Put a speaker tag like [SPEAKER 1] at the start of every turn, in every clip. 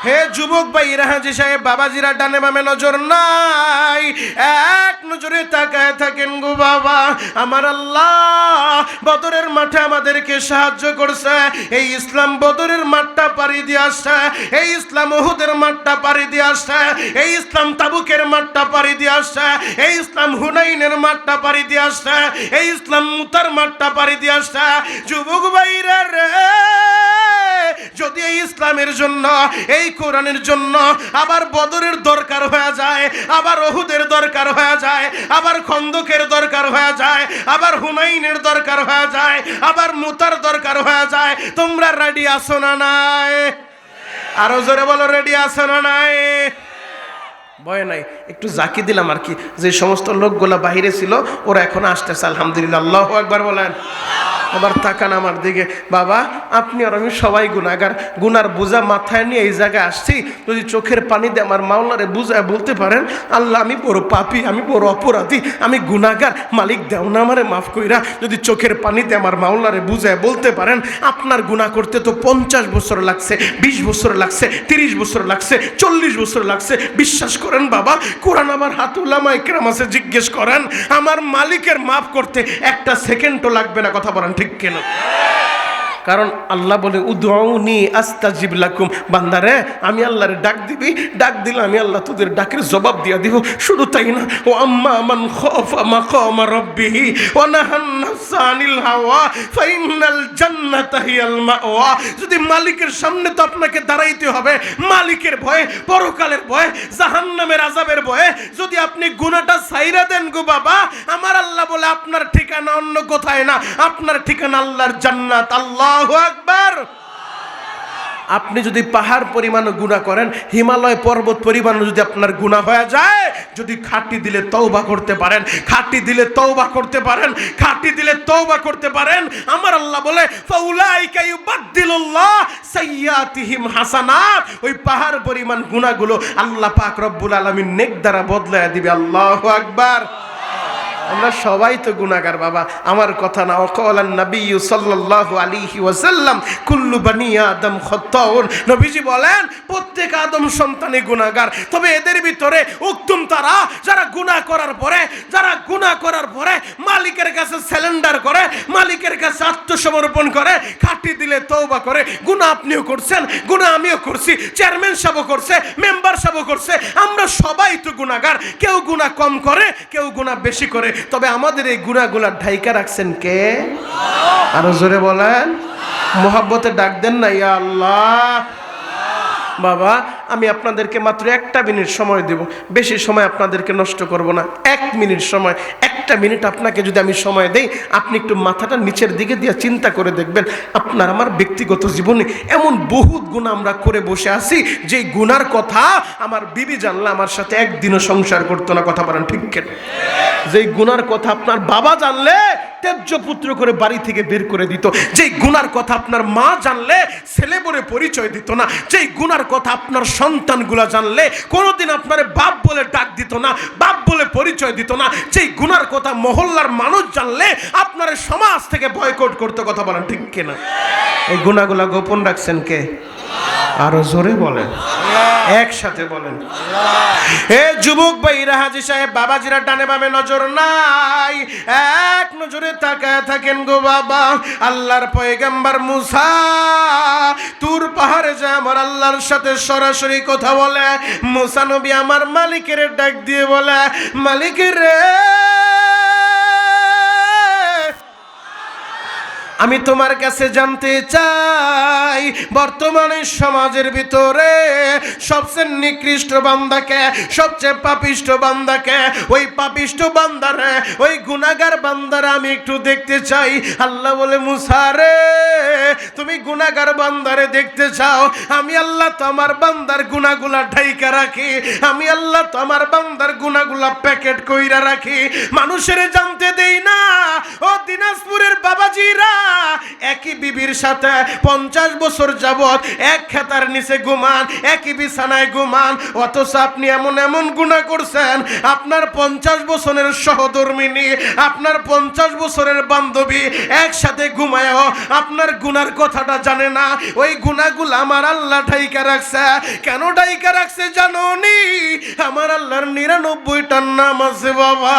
[SPEAKER 1] হে যুবক ভাইরা, হাজী সাহেব বাবাজিরা, ডানে বামে নজর নাই, এক নজরে তাকায় থাকেন গো বাবা। আমার আল্লাহ বদরের মাঠে আমাদেরকে সাহায্য করছে। এই ইসলাম বদরের মাঠটা পাড়ি দিয়ে আসছে, এই ইসলাম উহুদের মাঠটা পাড়ি দিয়ে আসছে, এই ইসলাম তাবুকের মাঠটা পাড়ি দিয়ে আসছে, এই ইসলাম হুনাইনের মাঠটা পাড়ি দিয়ে আসছে, এই ইসলাম মুতার মাঠটা পাড়ি দিয়ে আসছে। যুবক ভাইরা রে, যদি এই ইসলামের জন্য, এই কোরআনের জন্য আবার বদরের দরকার হয়ে যায়, আবার উহুদের দরকার হয়ে যায়, আবার খন্দকের দরকার হয়ে যায়, আবার হুনাইনের দরকার হয়ে যায়, আবার মুতার দরকার হয়ে যায়, তোমরা রেডি আছো না নাই? আরো জোরে বলো, রেডি আছো না নাই? ভয় নাই, একটু জাকি দিলাম আর কি। যে সমস্ত লোকগুলা বাহিরে ছিল ওরা এখন আসতেছে, আলহামদুলিল্লাহ। আল্লাহু আকবার বলেন। আবার তাকান আমার দিকে। বাবা, আপনি আর আমি সবাই গুনাহগার, গুনার বোঝা মাথায় নিয়ে এই জায়গায় আসছি। যদি চোখের পানি দিয়ে আমার মাওলারে বুঝায় বলতে পারেন, আল্লাহ আমি বড় পাপী, আমি বড় অপরাধী, আমি গুনাহগার, মালিক দেও না আমারে মাফ কইরা। যদি চোখের পানি দিয়ে আমার মাওলারে বুঝায় বলতে পারেন, আপনার গুনাহ করতে তো 50 বছর লাগছে, 20 বছর লাগছে, 30 বছর লাগছে, 40 বছর লাগছে, বিশ্বাস করেন বাবা, কোরআন আমার হাত উলামা ইকরাম আছে, জিজ্ঞেস করেন আমার মালিকের মাফ করতে একটা সেকেন্ডও লাগবে না। কথা বলেন ঠিক কেন? কারণ আল্লাহ বলে উদউনি আস্তাজিব লাকুম। বান্দারে, আমি আল্লাহরে ডাক দিবি, ডাক দিলে আমি আল্লাহ তোদের ডাকের জবাব দিয়া দিব। শুধু তাই না, ও আম্মা মান খাফা মাকাম রাব্বিহি ওয়া নাহান নাফসা আনিল হাওয়া ফাইনাল জান্নাতা হিয়াল মাওয়া। যদি মালিকের সামনে তো আপনাকে দাঁড়াইতে হবে, মালিকের ভয়ে, পরকালের ভয়ে, জাহান্নামের আযাবের ভয়ে যদি আপনি গুনাহটা ছাইরা দেন গো বাবা, আমার আল্লাহ বলে আপনার ঠিকানা অন্য কোথায় না, আপনার ঠিকানা আল্লাহর জান্নাত। আল্লাহু আকবার। আপনি যদি পাহাড় পরিমাণ গুনাহ করেন, হিমালয় পর্বত পরিমাণ যদি আপনার গুনাহ হয়ে যায়, যদি খাঁটি দিলে তওবা করতে পারেন, খাঁটি দিলে তওবা করতে পারেন, খাঁটি দিলে তওবা করতে পারেন, আমার আল্লাহ বলে ফাউলাইকা ইউবাদদিলুল্লাহ সাইয়্যাতিহিম হাসানাত। ওই পাহাড় পরিমাণ গুনাহগুলো আল্লাহ পাক রব্বুল আলামিন নেক দ্বারা বদলায় দিবে। আল্লাহু আকবার। আমরা সবাই তো গুনাহগার বাবা, আমার কথা না। ওয়াকালান নবী সাল্লাল্লাহু আলাইহি ওয়াসাল্লাম কুল্লু বনি আদম খাত্তাউন। নবীজি বলেন প্রত্যেক আদম সন্তানই গুনাহগার, তবে এদের ভিতরে উত্তম তারা যারা গুনাহ করার পরে মালিকের কাছে সারেন্ডার করে, মালিকের কাছে আত্মসমর্পণ করে, খাঁটি দিলে তওবা করে। গুনাহ আপনিও করছেন, গুনাহ আমিও করছি, চেয়ারম্যান সাহেবও করছে, মেম্বার সাহেবও করছে, আমরা সবাই তো গুনাহগার। কেউ গুনাহ কম করে, কেউ গুনাহ বেশি করে, তবে আমাদের এই গুনাহগুলা ঢাইকা রাখছেন কে? আরো জোরে বলেন, মোহাব্বতে ডাক দেন না, ইয়া আল্লাহ। বাবা, আমি আপনাদেরকে মাত্র 1 মিনিট সময় দেব, বেশি সময় আপনাদেরকে নষ্ট করব না। 1 মিনিট সময়, 1 মিনিট আপনাকে যদি আমি সময় দেই, আপনি একটু মাথাটা নিচের দিকে দিয়ে চিন্তা করে দেখবেন, আপনার আমার ব্যক্তিগত জীবনে এমন বহুত গুনাহ আমরা করে বসে আছি, যে গুনার কথা আমার বিবি জানলে আমার সাথে একদিনও সংসার করতো না। কথা বলেন ঠিক কেন? যেই গুনার কথা আপনার বাবা জানলে ত্যায্য পুত্র করে বাড়ি থেকে বের করে দিত, যেই গুনার কথা আপনার মা জানলে ছেলে বলে পরিচয় দিত না, যেই গুনার কথা আপনার সন্তানগুলা জানলে কোনোদিন আপনার বাপ বলে ডাক দিত না, বাপ বলে পরিচয় দিত না, যেই গুনার কথা মহল্লার মানুষ জানলে আপনার সমাজ থেকে বয়কট করতে। কথা বলেন ঠিক কিনা? এই গুনাহগুলা গোপন রাখছেন কে? আরো জোরে বলেন, একসাথে বলেন। হে যুবক ভাইরা, হাজী সাহেব বাবাজিরা, ডানে বামে নজর নাই, এক নজরে তাকায় থাকেন গো বাবা। আল্লাহর পয়গম্বর মুসা তুর পাহাড়ে যায় আমার আল্লাহর সাথে সরাসরি কথা বলে। মুসা নবী আমার মালিকের ডাক দিয়ে বলে, মালিকের রে, আমি তোমার কাছে জানতে চাই, বর্তমানে সমাজের ভিতরে সবচেয়ে নিকৃষ্ট বান্দাকে, সবচেয়ে পাপিষ্ট বান্দাকে, ওই পাপিষ্ট বান্দারে, ওই গুনাহগার বান্দারে আমি একটু দেখতে চাই। আল্লাহ বলে, মুসা রে, তুমি গুনাহগার বান্দারে দেখতে চাও? আমি আল্লাহ তো আমার বান্দার গুনাহগুলা ঢাইকা রাখি, আমি আল্লাহ তো আমার বান্দার গুনাহগুলা প্যাকেট কইরা রাখি, মানুষের জানতে দেই না। ও দিনাজপুরের বাবাজিরা, একই বিবির সাথে 50 বছর যাবত এক খেতার নিচে ঘুমান, একই বিছানায় ঘুমান, অথচ আপনি এমন এমন গুনাহ করছেন, আপনার 50 বছরের সহধর্মিনী, আপনার 50 বছরের বান্ধবী একসাথে ঘুমায়ও আপনার গুনার কথাটা জানে না। ওই গুনাহগুলো আমার আল্লাহ ঢাইকা রাখছে। কেন ঢাইকা রাখছে জানো নি? আমার আল্লাহর 99টার নাম আছে বাবা।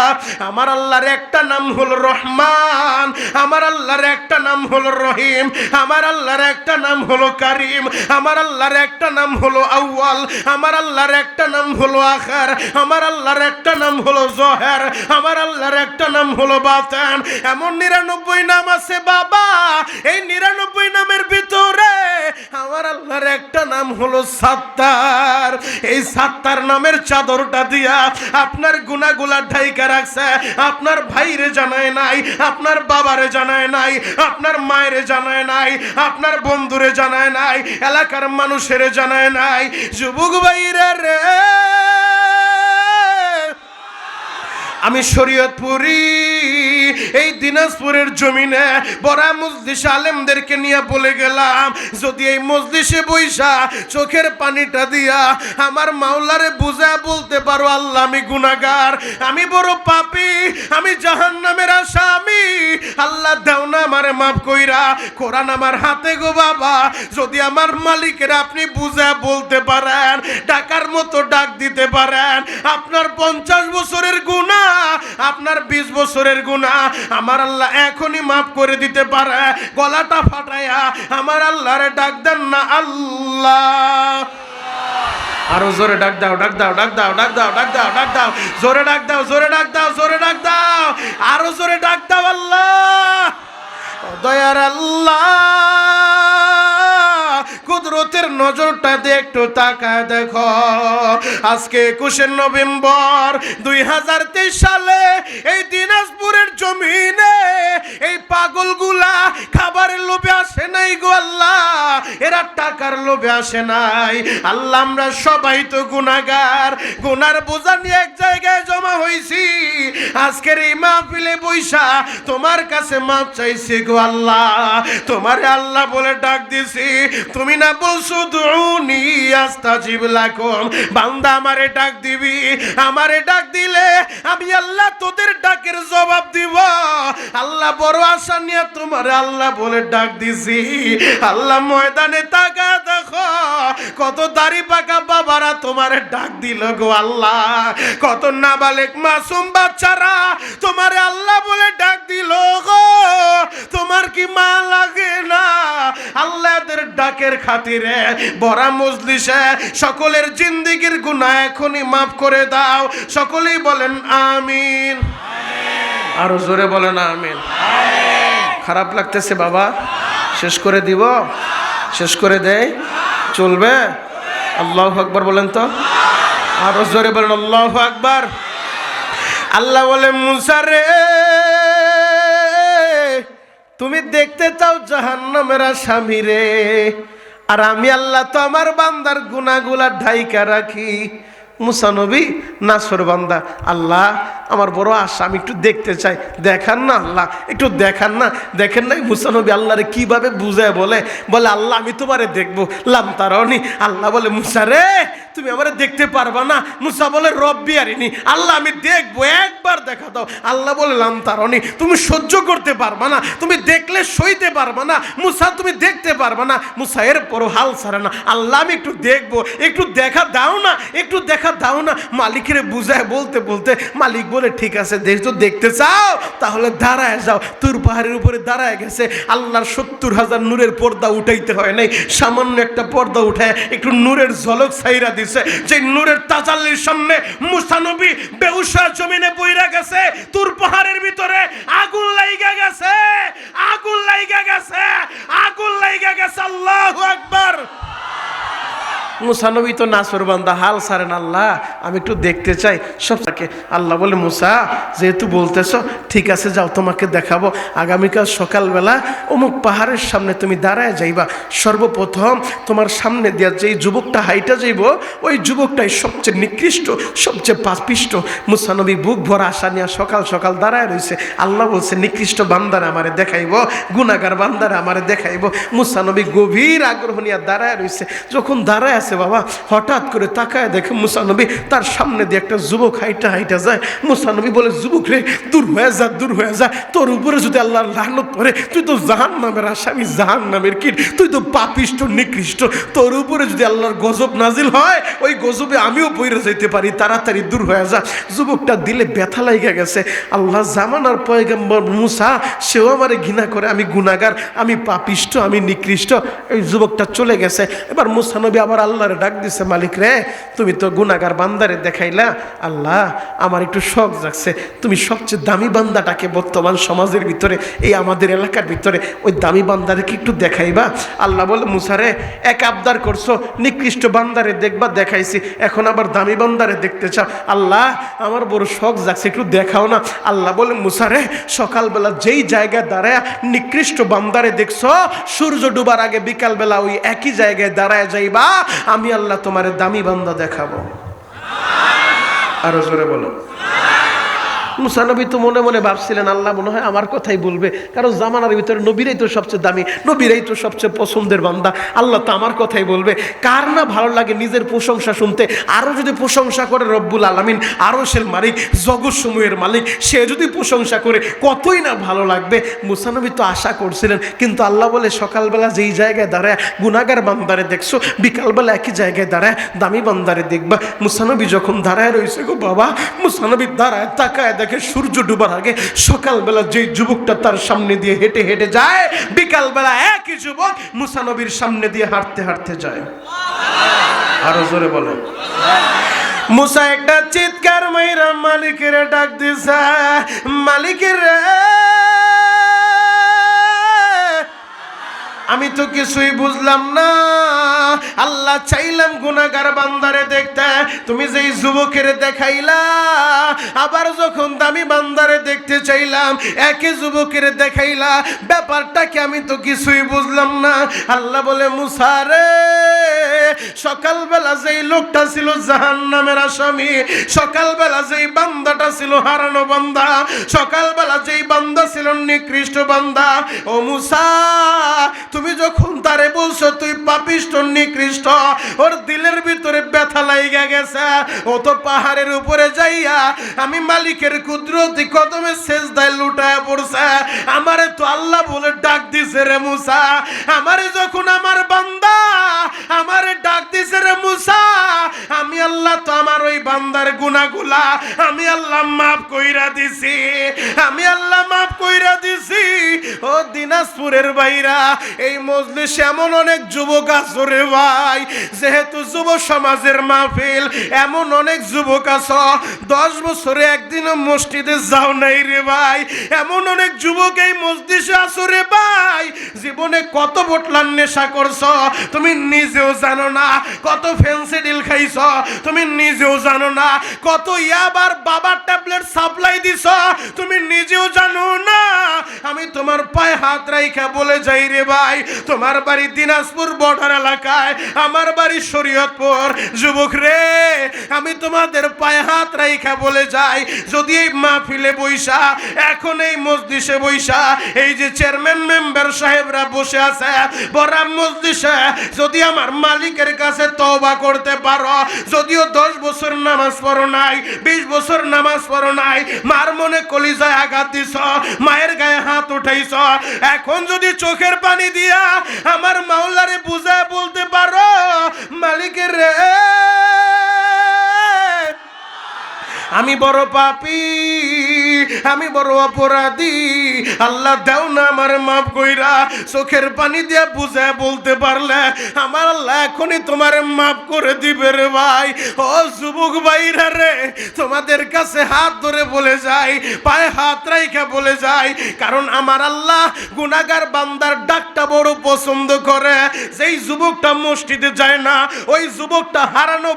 [SPEAKER 1] আমার আল্লাহর একটা নাম হলো রহমান, আমার আল্লাহর একটা নাম হলো রহিম, আমার আল্লাহর একটা নাম হলো কারিম, আমার আল্লাহর একটা নাম হলো আউয়াল, আমার আল্লাহর একটা নাম হলো আখির, আমার আল্লাহর একটা নাম হলো জোহর, আমার আল্লাহর একটা নাম হলো বাতিন। এমন 99 নাম আছে বাবা। এই 99 নামের ভিতরে আমার আল্লাহর একটা নাম হলো সাত্তার। এই সাত্তার নামের চাদরটা দিয়া আপনার গুনাহগুলা ঢাইকা রাখছে। আপনার ভাইরে জানায় নাই, আপনার বাবারে জানায় নাই, আপনার মায়েরে জানায় নাই, আপনার বন্ধুরে জানায় নাই, এলাকার মানুষের জানায় নাই। যুবক ভাইরা রে, আমি শরীয়তপুরি এই দিনাজপুরের জমিনে বড় মজলিস আলেমদেরকে নিয়ে বলে গেলাম, যদি এই মজলিসে বইসা চোখের পানিটা দিয়া আমার মাওলারে বুঝা বলতে পারো, আল্লাহ আমি গুনাহগার, আমি বড় পাপী, আমি জাহান্নামের আসামি, আল্লাহ দাও না আমারে মাফ কইরা। কোরআন আমার হাতে গো বাবা। যদি আমার মালিকের আপনি বুঝা বলতে পারেন, ডাকার মতো ডাক দিতে পারেন, আপনার 50 বছরের গুনাহ, আপনার 20 বছরের গুনাহ আমার আল্লাহ এখনই মাফ করে দিতে পারে। গলাটা ফাটায়া আমার আল্লাহরে ডাক দেন না, আল্লাহ। আরো জোরে ডাক দাও, ডাক দাও, ডাক দাও, ডাক দাও, ডাক দাও, ডাক দাও, জোরে ডাক দাও, জোরে ডাক দাও, জোরে ডাক দাও, আরো জোরে ডাক দাও, আল্লাহ। দয়ার আল্লাহ, কুদরতের নজরটা দিয়ে একটু তাকায় দেখো। আজকে 21 নভেম্বর 2023 সালে এই দিনাজপুরের জমিনে এই পাগলগুলা খাবারের লোভে আসে নাই গো আল্লাহ, এরা টাকার লোভে আসে নাই আল্লাহ। আমরা সবাই তো গুনাহগার, গুনার বোঝা নিয়ে এক জায়গায় জমা হইছি। আজকের এই মাহফিলে বইসা তোমার কাছে মাপ চাইছি গো আল্লাহ। তোমারে আল্লাহ বলে ডাক দিছি, তুমি না বলছো দুউনি আস্তাজিব লাকুম, বান্দা আমারে ডাক দিবি, আমারে ডাক দিলে আমি আল্লাহ তোদের ডাকের জবাব দিব। আল্লাহ বড় আশা নিয়ে তোমারে আল্লাহ বলে ডাক দিছি। আল্লাহ ময়দানে তাকা দেখো, কত দাড়ি পাকা বাবারা তোমারে ডাক দিল গো আল্লাহ, কত নাবালেক মাসুম বাচ্চারা তোমারে আল্লাহ বলে ডাক দিল গো। তোমার কি মা লাগে না? আল্লাহদের ডাকের খাতিরে বড় মজলিসে সকলের জিন্দেগির গুনাহ এখনই মাফ করে দাও। সকলেই বলেন আমিন, আরো জোরে বলেন আমিন। খারাপ লাগতেছে বাবা? শেষ করে দিব? শেষ করে দেয়? চলবে? আল্লাহু আকবার বলেন তো, আরো জোরে বলেন আল্লাহু আকবার। আল্লাহ বলে, মুসা রে, তুমি দেখতে চাও জাহান্নামের আসামি রে, আর আমি আল্লাহ তো আমার বান্দার গুনাহগুলা ঢাইকা রাখি। মুসা নবী নাছর বান্দা, আল্লাহ আমার বড় আশা, আমি একটু দেখতে চাই, দেখান না আল্লাহ, একটু দেখান না। দেখেন নাই মুসা নবী আল্লাহরে কিভাবে বুঝায় বলে আল্লাহ আমি তোমারে দেখবো, লাম তারানি। আল্লাহ বলে, মুসা রে তুমি আমারে দেখতে পারবা না? মুসা বলে, রব্বি আরিনি, আল্লাহ আমি দেখবো, একবার দেখা দাও। আল্লাহ বলে, লাম তারানি, তুমি সহ্য করতে পারবা না, তুমি দেখলে সইতে পারবা না মুসা, তুমি দেখতে পারবা না। মুসা এর পরও হাল ছাড়ে না, আল্লাহ আমি একটু দেখবো, একটু দেখা দাও না, একটু দেখা দাও না। মালিকের বুঝায় বলতে বলতে মালিক বলে, ঠিক আছে যেহেতু দেখতে চাও তাহলে দাঁড়ায় যাও। তুর পাহাড়ের উপরে দাঁড়ায় গেছে। আল্লাহর 70,000 নূরের পর্দা উঠাইতে হয় নাই, সামান্য একটা পর্দা উঠায় একটু নূরের ঝলক ছাইরা দিছে। যে নূরের তাজাল্লির সামনে মুসা নবী বেহুশা জমিনে পইরা গেছে। তুর পাহাড়ের ভিতরে আগুন লাইগা গেছে, আগুন লাইগা গেছে, আগুন লাইগা গেছে। আল্লাহু আকবার। মুসা নবী তো নাসর বান্দা, হাল ছাড়েন, আল্লাহ আমি একটু দেখতে চাই সব থাকে। আল্লাহ বলে মুসা যেহেতু বলতেছ ঠিক আছে যাও, তোমাকে দেখাবো। আগামীকাল সকালবেলা অমুক পাহাড়ের সামনে তুমি দাঁড়ায় যাইবা, সর্বপ্রথম তোমার সামনে দিয়া যেই যুবকটা হাইটা যাইব ওই যুবকটাই সবচেয়ে নিকৃষ্ট, সবচেয়ে পাপিষ্ট। মুসা নবী বুক ভরা আশা নিয়ে সকাল সকাল দাঁড়ায় রয়েছে। আল্লাহ বলছে নিকৃষ্ট বান্দারা আমারে দেখাইব, গুনাহগার বান্দারা আমারে দেখাইব। মুসা নবী গভীর আগ্রহ নিয়ে দাঁড়ায় রয়েছে। যখন দাঁড়ায় আছে বাবা, হঠাৎ করে তাকায় দেখে মুসা নবী তার সামনে দিয়ে একটা যুবক হাইটা হাইটা যায়। মুসা নবী বলে যুবক রে দূর হয়ে যা, দূর হয়ে যা, তোর উপরে যদি আল্লাহর লানত পড়ে তুই তো জাহান্নামের আসামি, জাহান্নামের কীট, তুই তো পাপিষ্ট নিকৃষ্ট, তোর উপরে যদি আল্লাহর গজব নাজিল হয় ওই গজবে আমিও পইরে যাইতে পারি, তাড়াতাড়ি দূর হয়ে যা। যুবকটা দিলে ব্যথা লাগা গেছে, আল্লাহ জামানার পয়গম্বর মুসা সেও আমারে ঘৃণা করে, আমি গুনাহগার, আমি পাপিষ্ট, আমি নিকৃষ্ট। এই যুবকটা চলে গেছে। এবার মুসা নবী আবার আল্লাহরে ডাক দিছে, মালিক রে তুমি তো গুনাহগার বান্দারে দেখাইলা, আল্লাহ আমার একটু শখ জাগছে, তুমি সবচেয়ে দামি বান্দাটাকে বর্তমান সমাজের ভিতরে, এই আমাদের এলাকার ভিতরে ওই দামি বান্দারে কি একটু দেখাইবা? আল্লাহ বলে মুসা রে এক আবদার করছো, নিকৃষ্ট বান্দারে দেখবা, দেখাইছি, এখন আবার দামি বান্দারে দেখতে চাও? আল্লাহ আমার বড় শখ জাগছে, একটু দেখাও না। আল্লাহ বলে মুসা রে সকালবেলা যেই জায়গায় দাঁড়ায় নিকৃষ্ট বান্দারে দেখছো, সূর্য ডুবার আগে বিকালবেলা ওই একই জায়গায় দাঁড়ায় যাইবা, আমি আল্লাহ তোমারে দামি বান্দা দেখাবো। আরো জোরে বলো। মুসা নবী তো মনে মনে ভাবছিলেন আল্লাহ মনে হয় আমার কথাই বলবে, কারণ জামানার ভিতরে নবীরাই তো সবচেয়ে দামি, নবীরাই তো সবচেয়ে পছন্দের বান্দা, আল্লাহ তো আমার কথাই বলবে। কার না ভালো লাগে নিজের প্রশংসা শুনতে? আরও যদি প্রশংসা করে রব্বুল আলামিন, আরশের মালিক, জগৎসমূহের মালিক, সে যদি প্রশংসা করে কতই না ভালো লাগবে। মুসা নবী তো আশা করছিলেন, কিন্তু আল্লাহ বলে সকালবেলা যেই জায়গায় দাঁড়ায় গুনাহগার বান্দারে দেখছো, বিকালবেলা একই জায়গায় দাঁড়ায় দামি বান্দারে দেখবা। মুসা নবী যখন দাঁড়ায় রয়েছে গো বাবা, মুসা নবী দাঁড়ায় তাকায় দেখে সূর্য ডুবার আগে সকালবেলা যে যুবকটা তার সামনে দিয়ে হেঁটে হেঁটে যায়, বিকালবেলা একই যুবক মুসা নবীর সামনে দিয়ে হাঁটতে হাঁটতে যায়। আরো জোরে বলো। মুসা একটা চিৎকার মাইরা মালিকের ডাক দিছে, মালিকের আমি তো কিছুই বুঝলাম না, আল্লাহ চাইলাম গুনাহগার বান্দারে দেখতে, তুমি যেই যুবকের দেখাইলা, আবার যখন দামি বান্দারে দেখতে চাইলাম একই যুবকের দেখাইলা, ব্যাপারটা কি আমি তো কিছুই বুঝলাম না। আল্লাহ বলে মুসা রে সকালবেলা যেই লোকটা ছিল জাহান্নামের আসামি, সকালবেলা যেই বান্দাটা ছিল হারানো বান্দা, সকালবেলা যেই বান্দা ছিল নিকৃষ্ট বান্দা, ও মুসা তুমি যখন তারে বলছো তুই পাপিষ্ট নিকৃষ্ট, ওর দিলের ভিতরে ব্যথা লাইগা গেছে, ও তো পাহাড়ের উপরে যাইয়া আমি মালিকের কুদরতি কদমে সেজদায় লুটায় পড়ছে, আমারে তো আল্লাহ বলে ডাক দিছে রে মুসা, আমারে যখন আমার বান্দা আমারে ডাক দিছে রে মুসা, আমি আল্লাহ তো আমার ওই বান্দার গুনাহগুলা আমি আল্লাহ মাফ কইরা দিছি, আমি আল্লাহ মাফ কইরা দিছি। ও দিনাজপুরের ভাইরা, এই মজলিসে এমন অনেক যুবক আছে রে ভাই, যেহেতু যুব সমাজের মাহফিল, এমন অনেক যুবক আছে 10 বছরে একদিনও মসজিদে যাও নাই রে ভাই, এমন অনেক যুবক এই মসজিদে আছে রে ভাই, জীবনে কত বোতলার নেশা করছো তুমি নিজেও জানো না, কত ফেন্সিডিল খাইছো তুমি নিজেও জানো না, কত ইয়াবার বাবার ট্যাবলেট সাপ্লাই দিছো তুমি নিজেও জানো না। আমি তোমার পায়ে হাত রাইখা বলে যাই রে ভাই, তোমার বাড়ি দিনাজপুর বর্ডার এলাকায়, আমার বাড়ি শরীয়তপুর, যুবক রে আমি তোমাদের পায়ে হাত রাইখা বলে যাই, যদি এই মাহফিলে বইসা, এখন এই মজলিসে বইসা, এই যে চেয়ারম্যান মেম্বার সাহেবরা বসে আছে বড় মজলিসে, যদি আমার মালিকের কাছে তওবা করতে পারো, যদিও 10 বছর নামাজ পড়ো নাই, 20 বছর নামাজ পড়ো নাই, মার মনে কলিজায় আঘাত দিছ, মায়ের গায়ে হাত উঠাইছ, এখন যদি চোখের পানি দিয়া আমার মাওলারে বুঝায় বলতে পারো মালিকের রে আমি বড় পাপী, আমি বড় অপরাধী, আল্লাহ দাও না আমার মাফ কইরা। চোখের পানি দিয়ে বুঝে বলতে পারলে আমার আল্লাহ এখনই তোমার মাফ করে দিবে রে ভাই। ও যুবক ভাইরা রে, তোমাদের কাছে হাত ধরে বলে যাই, পায়ে হাত রাইখা বলে যাই, কারণ আমার আল্লাহ গুনাহগার বান্দার ডাকটা বড় পছন্দ করে। যেই যুবকটা মসজিদে যায় না, ওই যুবকটা হারানো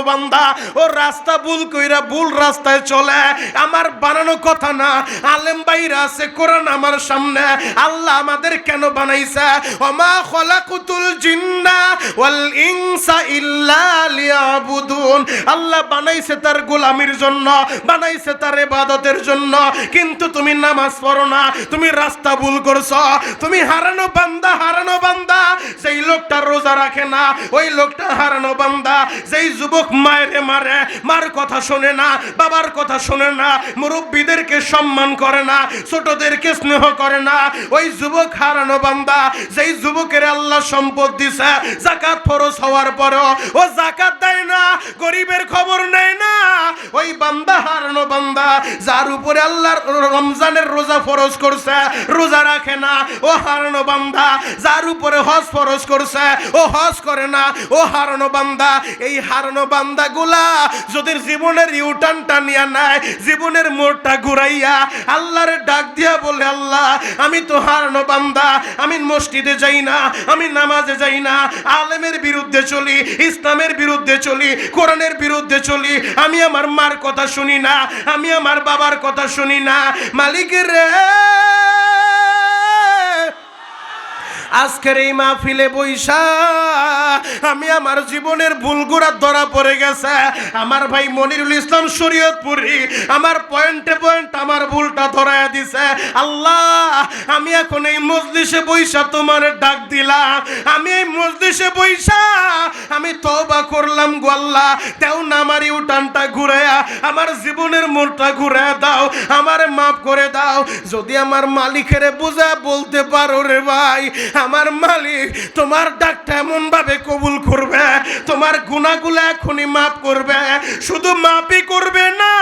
[SPEAKER 1] বান্দা, ও রাস্তা ভুল কইরা ভুল রাস্তায় চলে। আমার বানানো কথা না, আলেম বাইরা আছে কোরআন আমার সামনে। আল্লাহ আমাদের কেন বানাইছে? ওমা খলাকুতুল জিন্না ওয়াল ইনসা ইল্লা লিয়াবুদুন। আল্লাহ বানাইছে তার গোলামির জন্য, বানাইছে তার ইবাদতের জন্য। কিন্তু তুমি নামাজ পড়ো না, তুমি রাস্তা ভুল করছো, তুমি হারানো বান্দা। সেই লোকটা রোজা রাখে না, ওই লোকটা হারানো বান্দা। যেই যুবক মায়েরে মারে, মার কথা শোনে না, বাবার কথা শোনে না, মুরব্বীদেরকে সম্মান করে না, ছোটদেরকে স্নেহ করে না, ওই যুবক হারানো বান্দা। যেই যুবকের আল্লাহ সম্পদ দিছে, যাকাত ফরজ হওয়ার পরেও ও যাকাত দেয় না, গরিবের খবর নেয় না, ওই বান্দা হারানো বান্দা। যার উপরে আল্লাহর রমজানের রোজা ফরজ করছে, রোজা রাখে না, ও হারানো বান্দা। যার উপরে হজ ফরজ করছে, ও হজ করে না, ও হারানো বান্দা। এই হারানো বান্দাগুলা যদি জীবনের ইউটার্নটা নিয়ে নেয়, জীবনের মোড়টা ঘুরাইয়া আল্লাহরে ডাক দিয়া বলে, আল্লাহ আমি তো হারানো বান্দা, আমি মসজিদে যাই না, আমি নামাজে যাই না, আলেমের বিরুদ্ধে চলি, ইসলামের বিরুদ্ধে চলি, কোরআনের বিরুদ্ধে চলি, আমি আমার মার কথা শুনি না, আমি আমার বাবার কথা শুনি না। মালিকের রে, আজকের এই মাহফিলে বইসা আমি আমার জীবনের ভুলগুলা ধরা পড়ে গেছে। আমার ভাই মনিরুল ইসলাম শরীয়তপুরি আমার পয়েন্টে পয়েন্ট আমার ভুলটা ধরায়া দিছে। আল্লাহ আমি এখন এই মজলিসে বইসা তোমার ডাক দিলাম, আমি এই মজলিসে বইসা আমি তওবা করলাম গো আল্লাহ, দেও না আমার ইউটার্নটা ঘুরায়া, আমার জীবনের মোড়টা ঘুরায়া দাও, আমার মাফ করে দাও। যদি আমার মালিকেরে বুঝা বলতে পারো রে ভাই, আমার মালিক তোমার ডাকটা এমন ভাবে কবুল করবে, তোমার গুনাহগুলো এখনই মাফ করবে। শুধু মাফই করবে না,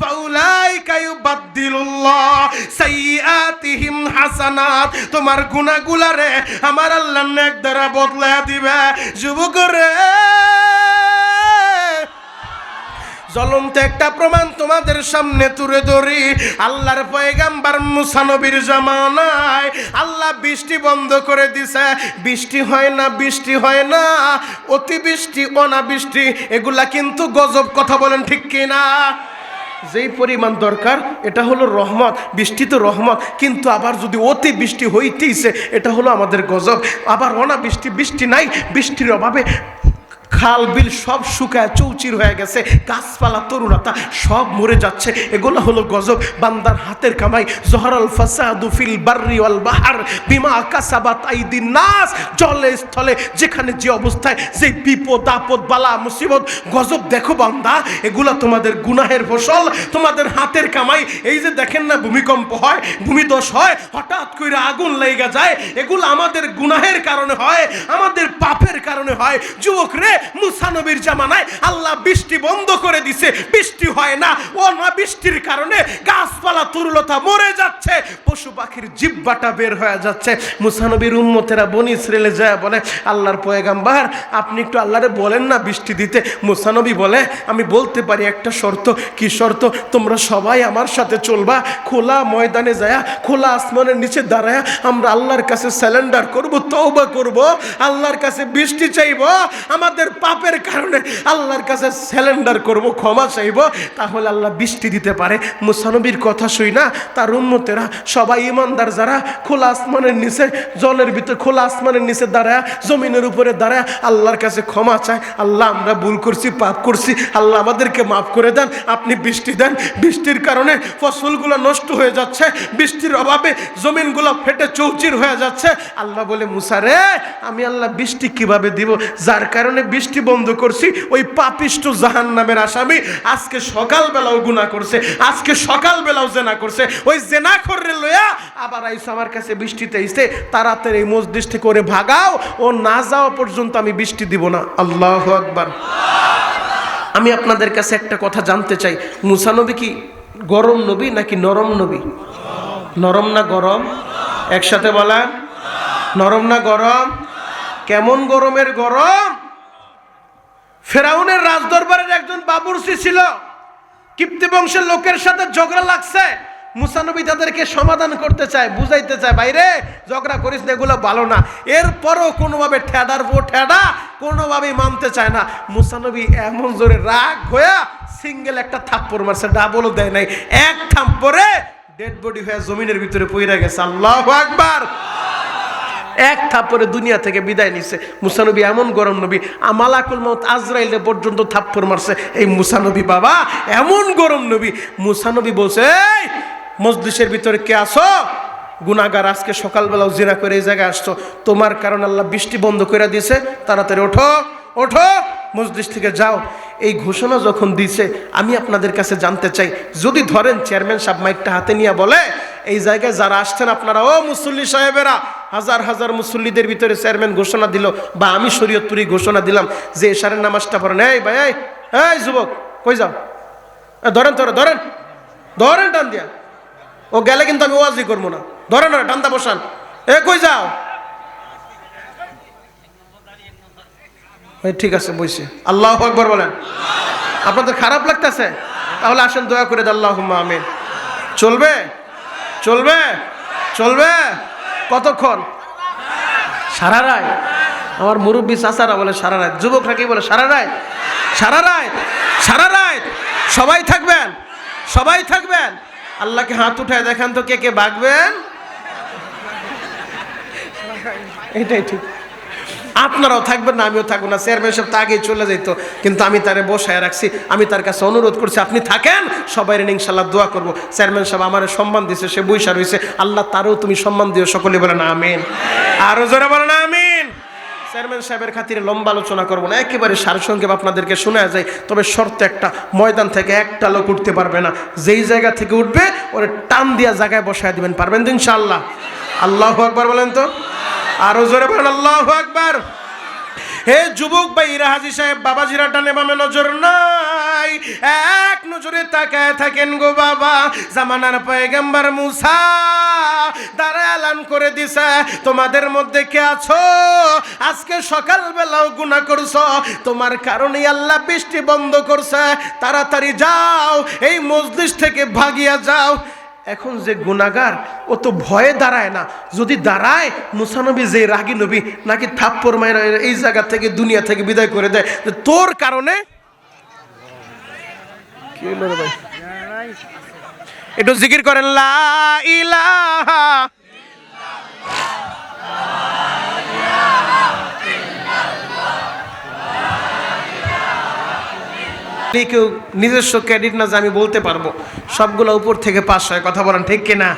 [SPEAKER 1] ফাউলাইকা ইউবাদদিলুল্লাহ সাইয়্যাতিহিম হাসানাত, তোমার গুনাহগুলারে আমার আল্লাহ নেক দ্বারা বদলায়া দিবে। যুবক রে, জ্বলন্ত একটা প্রমাণ তোমাদের সামনে তুলে ধরি। আল্লাহর পয়গাম্বর মুসা নবীর জামানায় আল্লাহ বৃষ্টি বন্ধ করে দিছে, বৃষ্টি হয় না, অতিবৃষ্টি অনাবৃষ্টি এগুলা কিন্তু গজব। কথা বলেন ঠিক কিনা? যেই পরিমাণ দরকার এটা হলো রহমত, বৃষ্টি তো রহমত, কিন্তু আবার যদি অতি বৃষ্টি হইতেইছে এটা হলো আমাদের গজব। আবার অনাবৃষ্টি, বৃষ্টি নাই, বৃষ্টির অভাবে খাল বিল সব শুকায় চৌচির হয়ে গেছে, গাছপালা তরুলতা সব মরে যাচ্ছে, এগুলো হলো গজব। বান্দার হাতের কামাই। জহরাল ফাসাদু ফিল বাররি ওয়াল বাহর বিমা কাসাবাত আইদিন নাস, জলে স্থলে যেখানে যে অবস্থায় যে বিপদ আপদ বালা মুসিবত গজব দেখো বান্দা, এগুলা তোমাদের গুনাহের ফসল, তোমাদের হাতের কামাই। এই যে দেখেন না ভূমিকম্প হয়, ভূমিধস হয়, হঠাৎ করে আগুন লেগে যায়, এগুলো আমাদের গুনাহের কারণে হয়, আমাদের পাপের কারণে হয়। যুবক রে, মুসা নবীর জামানায় আল্লাহ বৃষ্টি বন্ধ করে দিছে, বৃষ্টি হয় না, অনাবৃষ্টির কারণে গাছপালা তরুলতা মরে যাচ্ছে, পশু পাখির জিহ্বাটা বের হয়ে যাচ্ছে। মুসা নবীর উম্মতেরা বনি ইসরাইলে যায় বলে, আল্লাহর পয়গাম্বর আপনি একটু আল্লাহরে বলেন না বৃষ্টি দিতে। মুসা নবী বলে, আমি বলতে পারি একটা শর্ত। কি শর্ত? তোমরা সবাই আমার সাথে চলবা, খোলা ময়দানে যায়, খোলা আসমানের নিচে দাঁড়ায় আমরা আল্লাহর কাছে স্যালেন্ডার করব, তওবা করব, আল্লাহর কাছে বৃষ্টি চাইব, আমাদের পাপের কারণে আল্লাহর কাছে স্যালেন্ডার করব, ক্ষমা চাইব, তাহলে আল্লাহ বৃষ্টি দিতে পারে। মুসা নবীর কথা শুই না তার উম্মতেরা সবাই ইমানদার যারা খোলা আসমানের নিচে, জলের ভিতরে খোলা আসমানের নিচে দাঁড়ায়, জমিনের উপরে দাঁড়ায় আল্লাহর কাছে ক্ষমা চায়, আল্লাহ আমরা ভুল করছি, পাপ করছি, আল্লাহ আমাদেরকে মাফ করে দেন, আপনি বৃষ্টি দেন। বৃষ্টির কারণে ফসলগুলো নষ্ট হয়ে যাচ্ছে, বৃষ্টির অভাবে জমিনগুলো ফেটে চৌচির হয়ে যাচ্ছে। আল্লাহ বলে, মুসা রে, আমি আল্লাহ বৃষ্টি কিভাবে দিব? যার কারণে বৃষ্টি বন্ধ করছি, ওই পাপিষ্ট জাহান্নামের আসামি আজকে সকালবেলাও গুনাহ করছে, আজকে সকালবেলাও জেনা করছে, ওই জেনা করে লইয়া আবার আইসো আমার কাছে বৃষ্টিতে আইসে, তাড়াতাড়ি এই মসজিদ থেকে করে ভাগাও, ও না যাওয়া পর্যন্ত আমি বৃষ্টি দিব না। আল্লাহু আকবার। আমি আপনাদের কাছে একটা কথা জানতে চাই, মুসা নবী কি গরম নবী নাকি নরম নবী? নরম না গরম? একসাথে বলেন, নরম না গরম? কেমন গরমের গরম? ফেরাউনের রাজদরবারের একজন বাবুর্চি ছিল, কিপ্তি বংশের লোকের সাথে ঝগড়া লাগছে। মুসা নবী তাদেরকে সমাধান করতে চায়, বুঝাইতে চায়, বাইরে ঝগড়া করিস না, এগুলো ভালো না। এরপরও কোনোভাবে ঠেডার পর ঠেডা কোনোভাবেই মানতে চায় না। মুসা নবী এমন জোরে রাগ হয়ে সিঙ্গেল একটা থাপ্পড় মারছে, ডাবলও দেয় নাই, এক থাপ্পড়ে ডেড বডি হয়ে জমিনের ভিতরে পইরা গেছে। আল্লাহু আকবার। এক থাপ্পড়ে দুনিয়া থেকে বিদায় নিছে। মুসা নবী এমন গরম নবী, মালাকুল মউত আজরাইলে পর্যন্ত থাপ্পড় মারছে এই মুসা নবী। বাবা এমন গরম নবী। মুসা নবী বলছে, এই মজলিসের ভিতরে কে আসো? গুনাহগার, আজকে সকালবেলাও জিনা করে এই জায়গায় আসছো, তোমার কারণে আল্লাহ বৃষ্টি বন্ধ করে দিয়েছে, তাড়াতাড়ি ওঠো ওঠো, মজলিস থেকে যাও। এই ঘোষণা যখন দিছে, আমি আপনাদের কাছে জানতে চাই, যদি ধরেন চেয়ারম্যান সাহেব মাইকটা হাতে নিয়ে বলে, এই জায়গায় যারা আসছেন আপনারা, ও মুসল্লি সাহেবেরা, হাজার হাজার মুসল্লিদের ভিতরে চেয়ারম্যান ঘোষণা দিল, বা আমি শরীয়তপুরি ঘোষণা দিলাম যে এশারের নামাজটা পড়েন। এই ভাই, এই যুবক, কই যাও? ধরেন তোরা, ধরেন ধরেন, টান দিয়া। ও গেলে কিন্তু আমি ওয়াজি করবো না, ধরেন না, টান্দা বসান। এ কই যাও? ঠিক আছে, বইছে। আল্লাহু আকবার বলেন। আপনাদের খারাপ লাগতেছে? তাহলে আসেন দয়া করে আল্লাহুম্মা আমিন। চলবে চলবে চলবে কতক্ষণ? সারা রাত। আমার মুরব্বী চাচারা বলে সারা রাত, যুবকরা কি বলে? সারা রাত, সারা রাত, সারা রাত। সবাই থাকবেন, সবাই থাকবেন। আল্লাহকে হাত উঠায় দেখান তো কে কে ভাগবেন। এটাই ঠিক। আপনারাও থাকবেন না, আমিও থাকবো না। চেয়ারম্যান সাহেব তো আগেই চলে যেত, কিন্তু আমি তারে বসায় রাখছি। আমি তার কাছে অনুরোধ করছি, আপনি থাকেন, সবাই ইনশাল্লাহ দোয়া করবো। চেয়ারম্যান সাহেব আমার সম্মান দিছে, সে বৈশা রয়েছে, আল্লাহ তারও তুমি সম্মান দিও। সকলে বলেন আমিন, আরো জোরে বলেন আমিন। চেয়ারম্যান সাহেবের খাতিরে লম্বা আলোচনা করবো না, একেবারে সারসংক্ষেপ আপনাদেরকে শোনা যায়। তবে শর্ত একটা, ময়দান থেকে একটা লোক উঠতে পারবে না। যেই জায়গা থেকে উঠবে ওরে টান দিয়া জায়গায় বসায় দিবেন। পারবেন তো ইনশাআল্লাহ? আল্লাহু আকবার বলেন তো, আরো জোরে বলেন আল্লাহু আকবার। হে যুবক ভাইরা, হাজী সাহেব বাবাজিরা ডানে বামে নজর নাই, এক নজরে তাকায় থাকেন গো বাবা। জামানার পয়গম্বর মুসা দাঁড়ায় এলান করে দিছে, তোমাদের মধ্যে কে আছো আজকে সকালবেলাও গুনাহ করছো, তোমার কারণেই আল্লাহ বৃষ্টি বন্ধ করছে, তাড়াতাড়ি যাও, এই মজলিস থেকে ভাগিয়া যাও। এখন যে গুনাহগার, ও তো ভয়ে দাঁড়ায় না। যদি দাঁড়ায়, মুসা নবী যে রাগী নবী, নাকি থাপ্পড় মাইরা এই জায়গা থেকে দুনিয়া থেকে বিদায় করে দেয়। তোর কারণে কি হলো রে ভাই? একটু জিকির করেন, লা ইলাহা কেউ নিজস্ব ক্রেডিট না যে আমি বলতে পারবো, সবগুলো উপর থেকে পাস হয়। কথা বলেন ঠিক কিনা?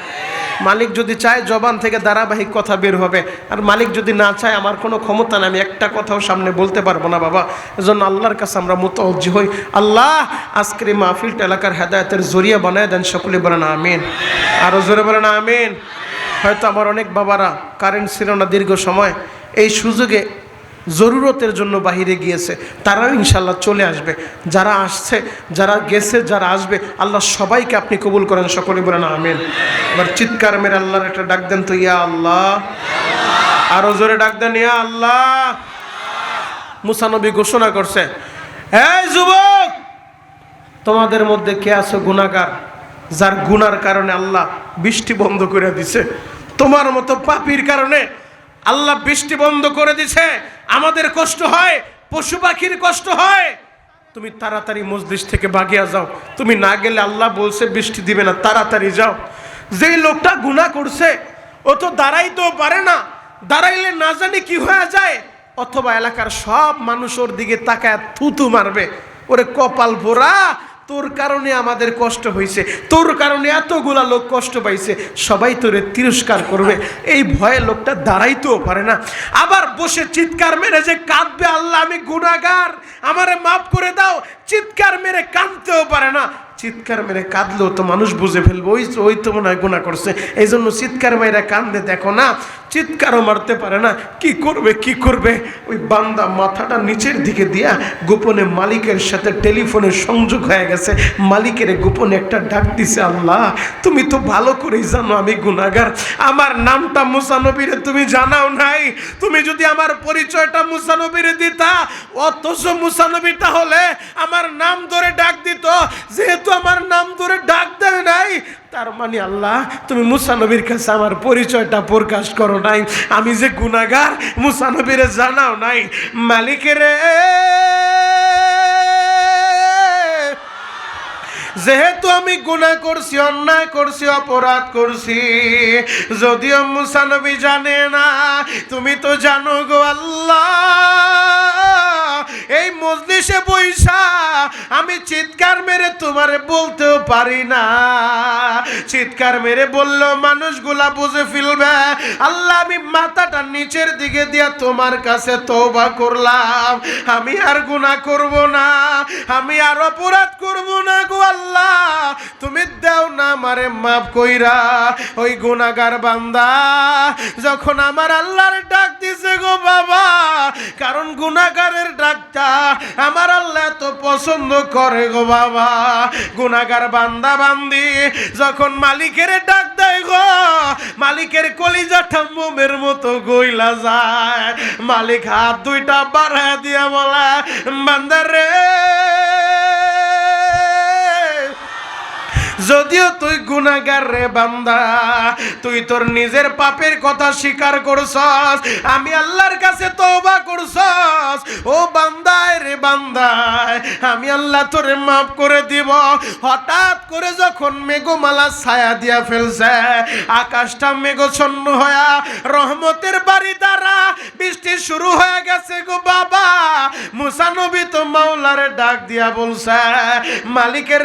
[SPEAKER 1] মালিক যদি চায় জবান থেকে ধারাবাহিক কথা বের হবে, আর মালিক যদি না চায়, আমার কোনো ক্ষমতা নেই, আমি একটা কথাও সামনে বলতে পারবো না বাবা। এজন্য আল্লাহর কাছে আমরা মুতাওয়াজ্জি হই। আল্লাহ আজকের এই মাহফিলটা এলাকার হেদায়েতের জরিয়া বানায় দেন। সকলে বলেন আমিন, আরো জোরে বলেন আমিন। হয়তো আমার অনেক বাবারা কারেন্ট ছিল না দীর্ঘ সময়, এই সুযোগে জরুরতের জন্য বাহিরে গিয়েছে, তারাও ইনশাল্লাহ চলে আসবে। যারা আসছে, যারা গেছে, যারা আসবে, আল্লাহ সবাইকে আপনি কবুল করেন। সকলে বলেন আমিন। এবার চিৎকার মেরে আল্লাহর একটা ডাক দেন তো, ইয়া আল্লাহ। আরো জোরে ডাক দেন, ইয়া আল্লাহ। মুসা নবী ঘোষণা করছে, এই যুবক, তোমাদের মধ্যে কে আছো গুনাহগার, যার গুনার কারণে আল্লাহ বৃষ্টি বন্ধ করে দিছে। তোমার মতো পাপীর কারণে আল্লাহ বৃষ্টি বন্ধ করে দিছে। আমাদের কষ্ট হয়, পশু পাখির কষ্ট হয়। তুমি তাড়াতাড়ি মজলিস থেকে ভাগিয়া যাও। তুমি না গেলে আল্লাহ বলছে বৃষ্টি দিবে না, তাড়াতাড়ি যাও। যেই লোকটা গুনাহ করছে, ও তো দাঁড়াইতেও পারে না, দাঁড়াইলে না জানি কি হয়ে যায়, অথবা এলাকার সব মানুষ ওর দিকে তাকায় থুতু মারবে। ওরে কপাল পোড়া, তোর কারণে আমাদের কষ্ট হয়েছে, তোর কারণে এতগুলা লোক কষ্ট পাইছে, সবাই তোরে তিরস্কার করবে। এই ভয়ে লোকটা দাঁড়াইতেও পারে না। আবার বসে চিৎকার মেরে যে কাঁদবে, আল্লাহ আমি গুনাহগার, আমারে মাফ করে দাও, চিৎকার মেরে কাঁদতেও পারে না। চিৎকার মেরে কাঁদলেও তো মানুষ বুঝে ফেলবে ওই তো মনে হয় গুনাহ করছে, এই জন্য চিৎকার মেরে কান্দে। দেখো না, চিৎকারও মারতে পারে না, কি করবে। ওই বান্দা মাথাটা নিচের দিকে দিয়া গোপনে মালিকের সাথে টেলিফোনে সংযোগ হয়ে গেছে, মালিকের গোপনে একটা ডাক দিছে, আল্লাহ তুমি তো ভালো করেই জানো আমি গুনাহগার, আমার নামটা মুসা নবীরে তুমি জানাও নাই, তুমি যদি আমার পরিচয়টা মুসা নবীরে দিতা, অথচ মুসা নবী তাহলে আমার নাম ধরে ডাক দিত, যেহেতু আমার নাম ধরে ডাক দেয় নাই, তার মানে আল্লাহ তুমি মুসা নবীর কাছে আমার পরিচয়টা প্রকাশ করো নাই, আমি যে গুনাহগার মুসা নবীরে জানাও নাই। মালিকের যেহেতু আমি গুনাহ করছি, অন্যায় করছি, অপরাধ করছি, যদিও মুসা নবী জানে না, তুমি তো জানো গো আল্লাহ, এই মজলিসে বইসা আমি চিৎকার মেরে তোমারে বলতেও পারি না, চিৎকার মেরে বললেও মানুষগুলা বুঝে ফেলবে, আল্লাহ আমি মাথাটা নিচের দিকে দিয়া তোমার কাছে তওবা করলাম, আমি আর গুনাহ করব না, আমি আর অপরাধ করব না গো আল্লাহ, তুমি দাও না আমারে মাফ কইরা। ওই গুনাহগার বান্দা যখন আমার আল্লাহর ডাক দিছে গো বাবা, কারণ গুনাহগারের ডাকটা আমার আল্লাহ তো পছন্দ করে গো বাবা। গুনাহগার বান্দা বান্দি যখন মালিকের ডাক দেয় গো, মালিকের কলিজাটা মোমের মতো গইলা যায়, মালিক হাত দুইটা বাড়ায় দিয়া বলে, বান্দারে যদিও তুই গুনাহগার রে বান্দা, তুই তোর নিজের পাপের কথা স্বীকার করছস, আমি আল্লাহর কাছে তওবা করছস, ও বান্দায় রে বান্দায় আমি আল্লাহ তোরে মাফ করে দিব। হঠাৎ করে যখন মেঘমালা ছায়া দিয়া ফেলছে, আকাশটা মেঘচ্ছন্ন হয়ে রহমতের বাড়ি দ্বারা বৃষ্টি শুরু হয়ে গেছে গো বাবা, মুসা নবী তো মাওলারে ডাক দিয়া বলছে, মালিকের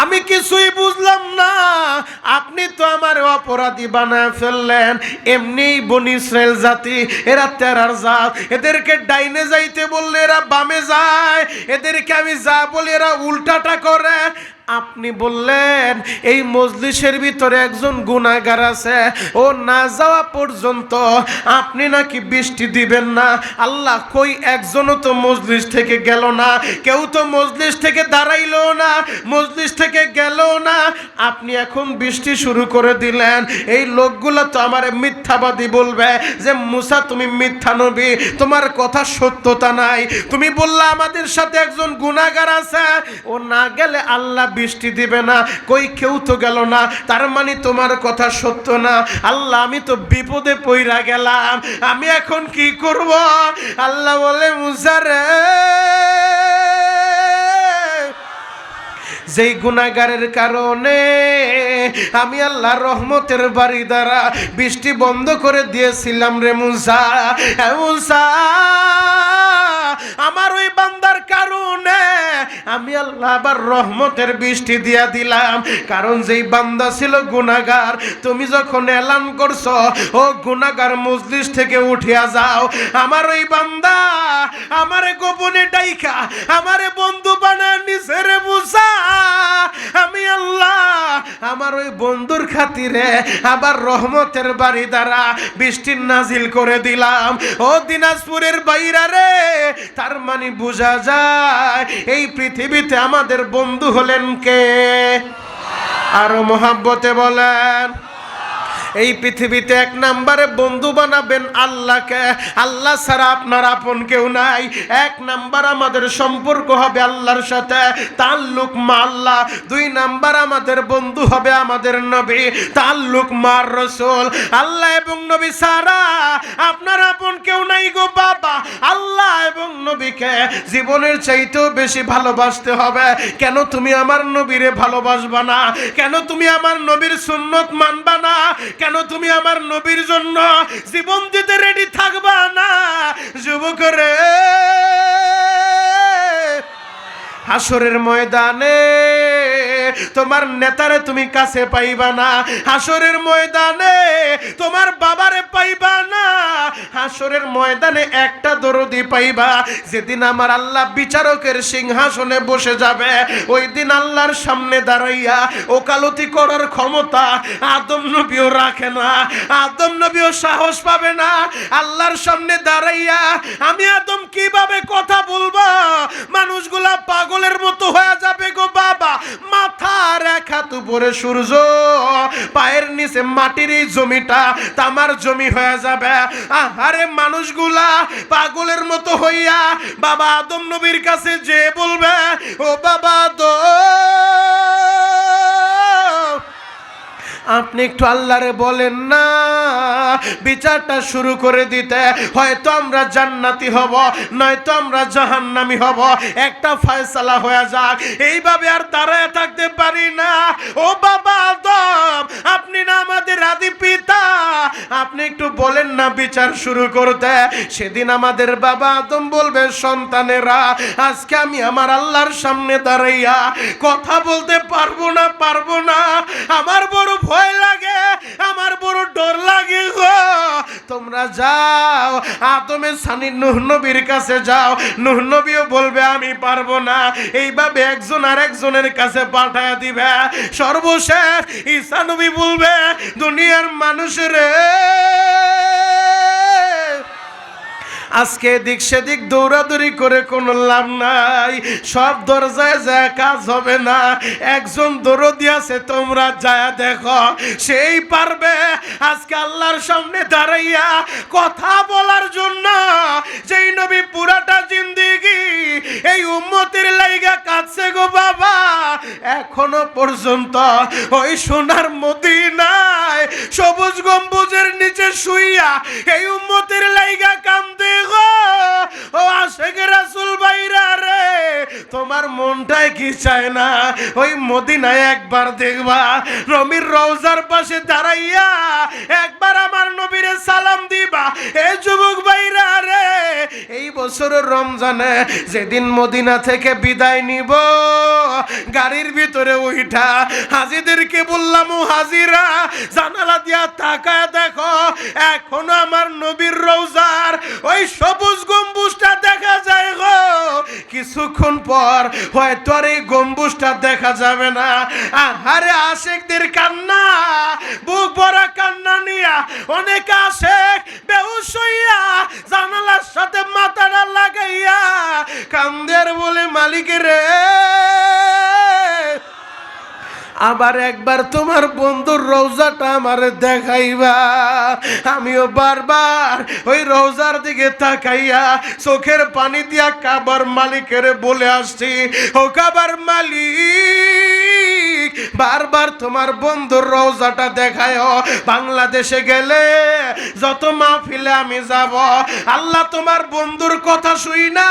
[SPEAKER 1] আমি কিছুই বুঝলাম না, আপনি তো আমার অপরাধী বানায় ফেললেন, এমনি বনি ইসরাইল জাতি এরা তেরার জাত, এদেরকে ডাইনে যাইতে বললে এরা বামে যায়, এদেরকে আমি যা বলি এরা উল্টাটা করে। আপনি বললেন এই মজলিসের ভিতরে একজন গুনাহগার আছে, ও না যাওয়া পর্যন্ত আপনি নাকি বৃষ্টি দিবেন না। আল্লাহ কই একজনও তো মজলিস থেকে গেল না, কেউ তো মজলিস থেকে দাঁড়াইলো না, মজলিস থেকে গেল না, আপনি এখন বৃষ্টি শুরু করে দিলেন। এই লোকগুলো তো আমার মিথ্যাবাদী বলবে যে মুসা তুমি মিথ্যা নবী, তোমার কথা সত্যতা নাই, তুমি বললা আমাদের সাথে একজন গুনাহগার আছে, ও না গেলে আল্লাহ বৃষ্টি দিবে না, কই কেউ তো গেল না, তার মানে তোমার কথা সত্য না। আল্লাহ আমি তো বিপদে পইরা গেলাম, আমি এখন কি করব? আল্লাহ বলে মুসা রে, যেই গুনাহগারের কারণে আমি আল্লাহর রহমতের বাড়ি দ্বারা বৃষ্টি বন্ধ করে দিয়েছিলাম রে মুসা, মুসা আমার ওই বান্দার কারণে আমি আল্লাহ আবার রহমতের বৃষ্টি দিয়া দিলাম, কারণ যেই বান্দা ছিল গুনাহগার, তুমি যখন এলান করছো ও গুনাহগার মজলিস থেকে উঠিয়া যাও, আমার ওই বান্দা আমারে গোপনে ডাইকা আমারে বন্ধু বানায় নিছে রে মুসা, আমি আল্লাহ আমার ওই বন্ধুর খাতিরে আবার রহমতের বাড়ি দ্বারা বৃষ্টি নাজিল করে দিলাম। ও দিনাজপুরের বাইরা রে, তার মানে বোঝা যায় এই পৃথিবীতে আমাদের বন্ধু হলেন কে? আরো মহাব্বতে বলেন। এই পৃথিবীতে এক নম্বরে বন্ধু বানাবেন আল্লাহকে, আল্লাহ ছাড়া আপনার আপন কেউ নাই। এক নাম্বার আমাদের সম্পর্ক হবে আল্লাহর সাথে, তাল্লুক মা আল্লাহ। দুই নাম্বার আমাদের বন্ধু হবে আমাদের নবী, তাল্লুক মার রাসূল। আল্লাহ এবং নবী ছাড়া আপনার আপন কেউ নাই গো বাবা। আল্লাহ এবং নবীকে জীবনের চাইতেও বেশি ভালোবাসতে হবে। কেন তুমি আমার নবীরে ভালোবাসবা না? কেন তুমি আমার নবীর সুন্নত মানবা না? কেন তুমি আমার নবীর জন্য জীবন দিতে রেডি থাকবা না? যুবকরে, হাসরের ময়দানে তোমার নেতারে তুমি কাছে পাইবা না, হাসরের ময়দানে তোমার বাবারে পাইবা না, হাসরের ময়দানে একটা দরদি পাইবা। যেদিন আমার আল্লাহ বিচারকের সিংহাসনে বসে যাবে, ওই দিন আল্লাহর সামনে দাঁড়াইয়া ওকালতি করার ক্ষমতা আদম নবীও রাখে না, আদম নবীও সাহস পাবে না। আল্লাহর সামনে দাঁড়াইয়া আমি আদম কিভাবে কথা বলবো? মানুষগুলা পাগলের মতো হয়ে যাবে গো বাবা। মাথার এক হাত উপরে সূর্য, পায়ের নিচে মাটির এই জমিটা তামার জমি হয়ে যাবে। আরে মানুষগুলা পাগলের মতো হইয়া বাবা আদম নবীর কাছে যে বলবে, ও বাবা আপনি একটু আল্লাহরে বলেন না বিচারটা শুরু করে দিতে, হয়তো আমরা জান্নাতি হব, নয়তো আমরা জাহান্নামী হব, একটা ফয়সালা হয়ে যাক। এইভাবে আর দাঁড়ায় থাকতে পারি না। ও বাবা আদম, আপনি না আমাদের আদি পিতা, আপনি একটু বলেন না বিচার শুরু করতে। সেদিন আমাদের বাবা আদম বলবে, সন্তানেরা আজকে আমি আমার আল্লাহর সামনে দাঁড়াইয়া কথা বলতে পারবো না, আমার বড় ভয় লাগে, আমার বড় ডর লাগে গো। তোমরা যাও আদমের সানি নূহ নবীর কাছে যাও, নূহ নবীও বলবে আমি পারবো না। এইভাবে একজন আর একজনের কাছে পাঠায় দিবে। সর্বশেষ ঈসা নবী বলবে, দুনিয়ার মানুষেরে আজকে এদিক সেদিক দৌড়াদৌড়ি করে কোনো লাভ নাই, সব দরজায় যায় কাজ হবে না। একজন দরদি আছে, তোমরা যায় দেখো, সেই পারবে আজকে আল্লাহর সামনে দাঁড়াইয়া কথা বলার জন্য। যেই নবী পুরাটা জিন্দেগি এই উম্মতের লাইগা কাঁদছে গো বাবা, এখনো পর্যন্ত ওই সোনার মদিনায় সবুজ গম্বুজের নিচে শুইয়া এই উম্মতের লাইগা কান্দে গো। ও আশেক রাসূল ভাইরা রে, তোমার মনটাই কি চায় না ওই মদিনায় একবার দেখবা, নবীর রওজার পাশে দাঁড়াইয়া একবার আমার নবীরে সালাম দিবা? এই যুবক ভাইরা রে, এই বছরের রমজানে যেদিন মদিনা থেকে বিদায় নিব, গাড়ির ভিতরে উঠা হাজিদেরকে বললাম, ও হাজিরা জানালা দিয়া তাকায় দেখো, এখনো আমার নবীর রওজার ওই সবুজ গম্বুজটা দেখা যায় গো। কিছুক্ষণ পর হয়তো আর এই গম্বুজটা দেখা যাবে না। আরে আশেকদের কান্না, বুক ভরা কান্না নিয়া অনেক আশেক বেহুশ হইয়া জানালার সাথে মাথাটা লাগাইয়া কান্দের বলে, মালিক রে আবার একবার তোমার বন্ধুর রওজাটা আমার দেখাইবা। আমিও বারবার ওই রওজার দিকে তাকাইয়া চোখের পানি দিয়া কাবার মালিকের বলে আসছি, ও কাবার মালিক বারবার তোমার বন্ধুর রওজাটা দেখায়। বাংলাদেশে গেলে যত মাহফিলে আমি যাব, আল্লাহ তোমার বন্ধুর কথা শুই না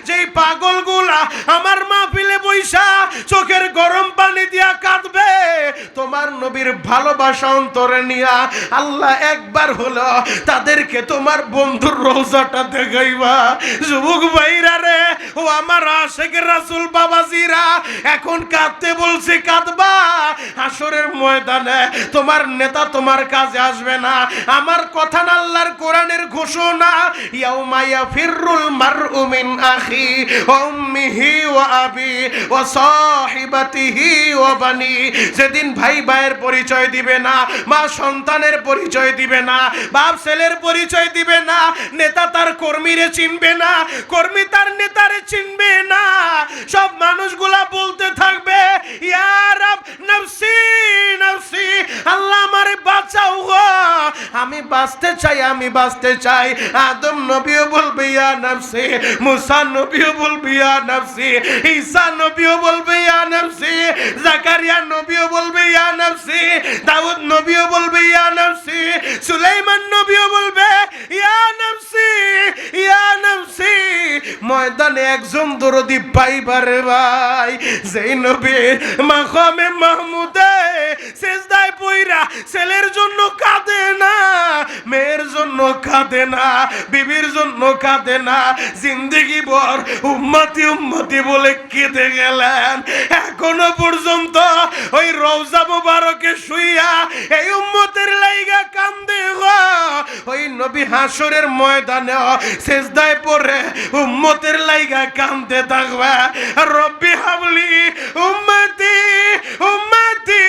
[SPEAKER 1] যেই পাগলগুলা আমার মাহফিলে বইসা চোখের গরম পানি দিয়া কাঁদবে, তোমার নবীর ভালোবাসা অন্তরে নিয়া আল্লাহ একবার হলো তাদেরকে তোমার বন্ধুর রওজাটা দেখাইবা। যুবক ভাইরা রে, ও আমার আশেক রাসূল বাবাজিরা, এখন কাঁদতে বলছে কাঁদবা। হাসরের ময়দানে তোমার নেতা তোমার কাজে আসবে না। আমার কথা না, আল্লাহর কোরআনের ঘোষণা, ইয়াউমা ইয়াফিরুল মারউ মিন আখি ওয়া উম্মিহি ওয়া আবি ওয়া সাহিবাতিহি ওয়া বানি। যেদিন ভাই ভাইয়ের পরিচয় দিবে না, মা সন্তানের পরিচয় দিবে না, বাপ ছেলের পরিচয় দিবে না, নেতা তার কর্মীরে চিনবে না, কর্মী তার নেতারে চিনবে না। সব মানুষগুলা বলতে থাকবে, ইয়া রাব নফসি নফসি, আল্লাহ আমারে বাঁচাও গো, আমি বাঁচতে চাই, আমি বাঁচতে চাই। আদম নবীও বলবে ইয়া নফসি, মুসা নবীও বলবে ইয়া নফসি, ঈসা নবীও বলবে ইয়া নফসি, জাকারিয়া নবীও বলবে ইয়া নফসি, দাউদ নবীও বলবে ইয়া নফসি, সুলাইমান নবীও বলবে ইয়া নফসি ইয়া নফসি। ময়দানে একজন দরদি পাইবারে ভাই, যেই নবী মাকামে মাহমুদে সেজদায় পইরা ছেলের জন্য কাঁদে না, মেয়ের জন্য কাঁদে না, বিবির জন্য কাঁদে না, জিন্দেগি ভর উম্মতি উম্মতি বলে কেঁদে গেলেন। এখনো পর্যন্ত ওই রওজা মুবারকে শুইয়া এই উম্মতের লাইগা কান্দে গো। ওই নবী হাসরের ময়দানে সেজদায় পড়ে উম্মতের লাইগা কান্দে থাকবে, রব্বি হাবলি উম্মতি উম্মতি,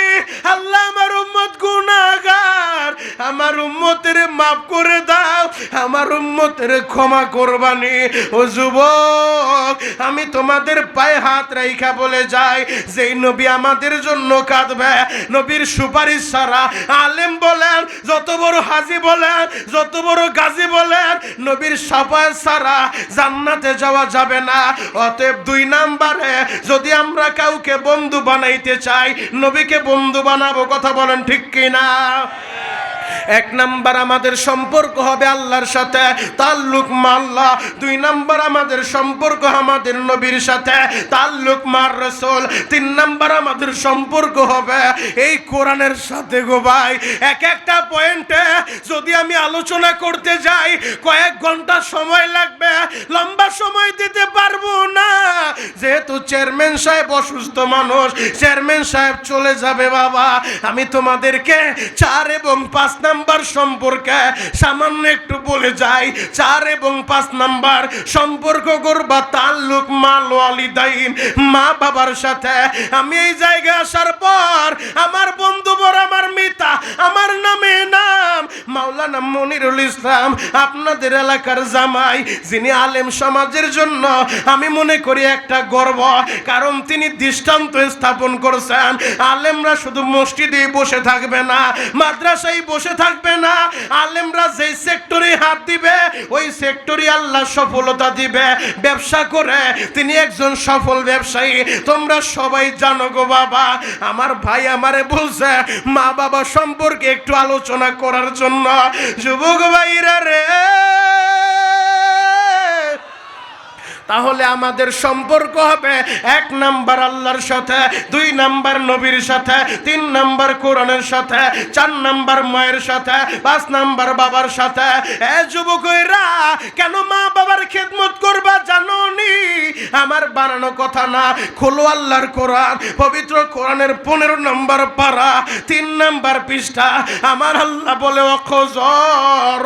[SPEAKER 1] আল্লাহ আমার উম্মত গুনাহগার, আমার উম্মতের মাফ করে দাও, আমার উম্মতের ক্ষমা করবানি। ও যুবক, আমি তোমাদের পায়ে হাত রাইখা বলে যাই, যেই নবী আমাদের জন্য কাঁদবে, নবীর সুপারিশ ছাড়া আলেম বলেন, যত বড় হাজী বলেন, যত বড় গাজী বলেন, নবীর সাফায়াত ছাড়া জান্নাতে যাওয়া যাবে না। অতএব 2 নম্বরে যদি আমরা কাউকে বন্ধু বানাইতে চাই, নবীকে বন্ধু বানাবো। কথা বলেন ঠিক কিনা? 1 নাম্বার আমাদের সম্পর্ক হবে আল্লাহর সাথে, তাল্লুক মাল্লাহ। 2 নাম্বার আমাদের সম্পর্ক আমাদের নবীর সাথে, তাল্লুক মার রাসূল। 3 নাম্বার আমাদের সম্পর্ক হবে এই কোরআনের সাথে গো ভাই। এক একটা পয়েন্টে যদি আমি আলোচনা করতে যাই কয়েক ঘন্টা সময় লাগবে, লম্বা সময় দিতে পারবো না, যেহেতু চেয়ারম্যান সাহেব অসুস্থ মানুষ, চেয়ারম্যান সাহেব চলে যাবে। বাবা, আমি তোমাদেরকে 4 এবং 5 নাম্বার সম্পর্কে সামান্য একটু বলে যাই। 4 এবং 5 নাম্বার সম্পর্ক করবা তাল্লুক মাল ওয়ালিদাইন, মা বাবার সাথে। আমি এই জায়গায় আসার পর আমার বন্ধু বড়, আমার মিতা, আমার নামে নাম মাওলানা মনিরুল ইসলাম, আপনাদের এলাকার জামাই, যিনি আলেম সমাজের জন্য আমি মনে করি একটা গর্ব, কারণ তিনি দৃষ্টান্ত স্থাপন করেছেন। আলেমরা শুধু মসজিদেই বসে থাকবে না, মাদ্রাসায় বসে থাকবে না, আলেমরা যেই সেক্টরে হাত দিবে ওই সেক্টরে আল্লাহ সফলতা দিবে। ব্যবসা করে তিনি একজন সফল ব্যবসায়ী, তোমরা সবাই জানো গো বাবা। আমার ভাই আমারে বলছে মা বাবা সম্পর্কে একটু আলোচনা করার জন্য। যুবক ভাইরা রে, তাহলে আমাদের সম্পর্ক হবে 1 নাম্বার আল্লাহর সাথে, 2 নাম্বার নবীর সাথে, 3 নাম্বার কোরআনের সাথে, 4 নাম্বার মায়ের সাথে, 5 নাম্বার বাবার সাথে। এ যুবকরা, কেন মা বাবার খেদমত করবা জানো নি? আমার বানানো কথা না, খোলো আল্লাহর কোরআন, পবিত্র কোরআনের 15 নাম্বার পারা, 3 নাম্বার পৃষ্ঠা। আমার আল্লাহ বলে ওয়াখয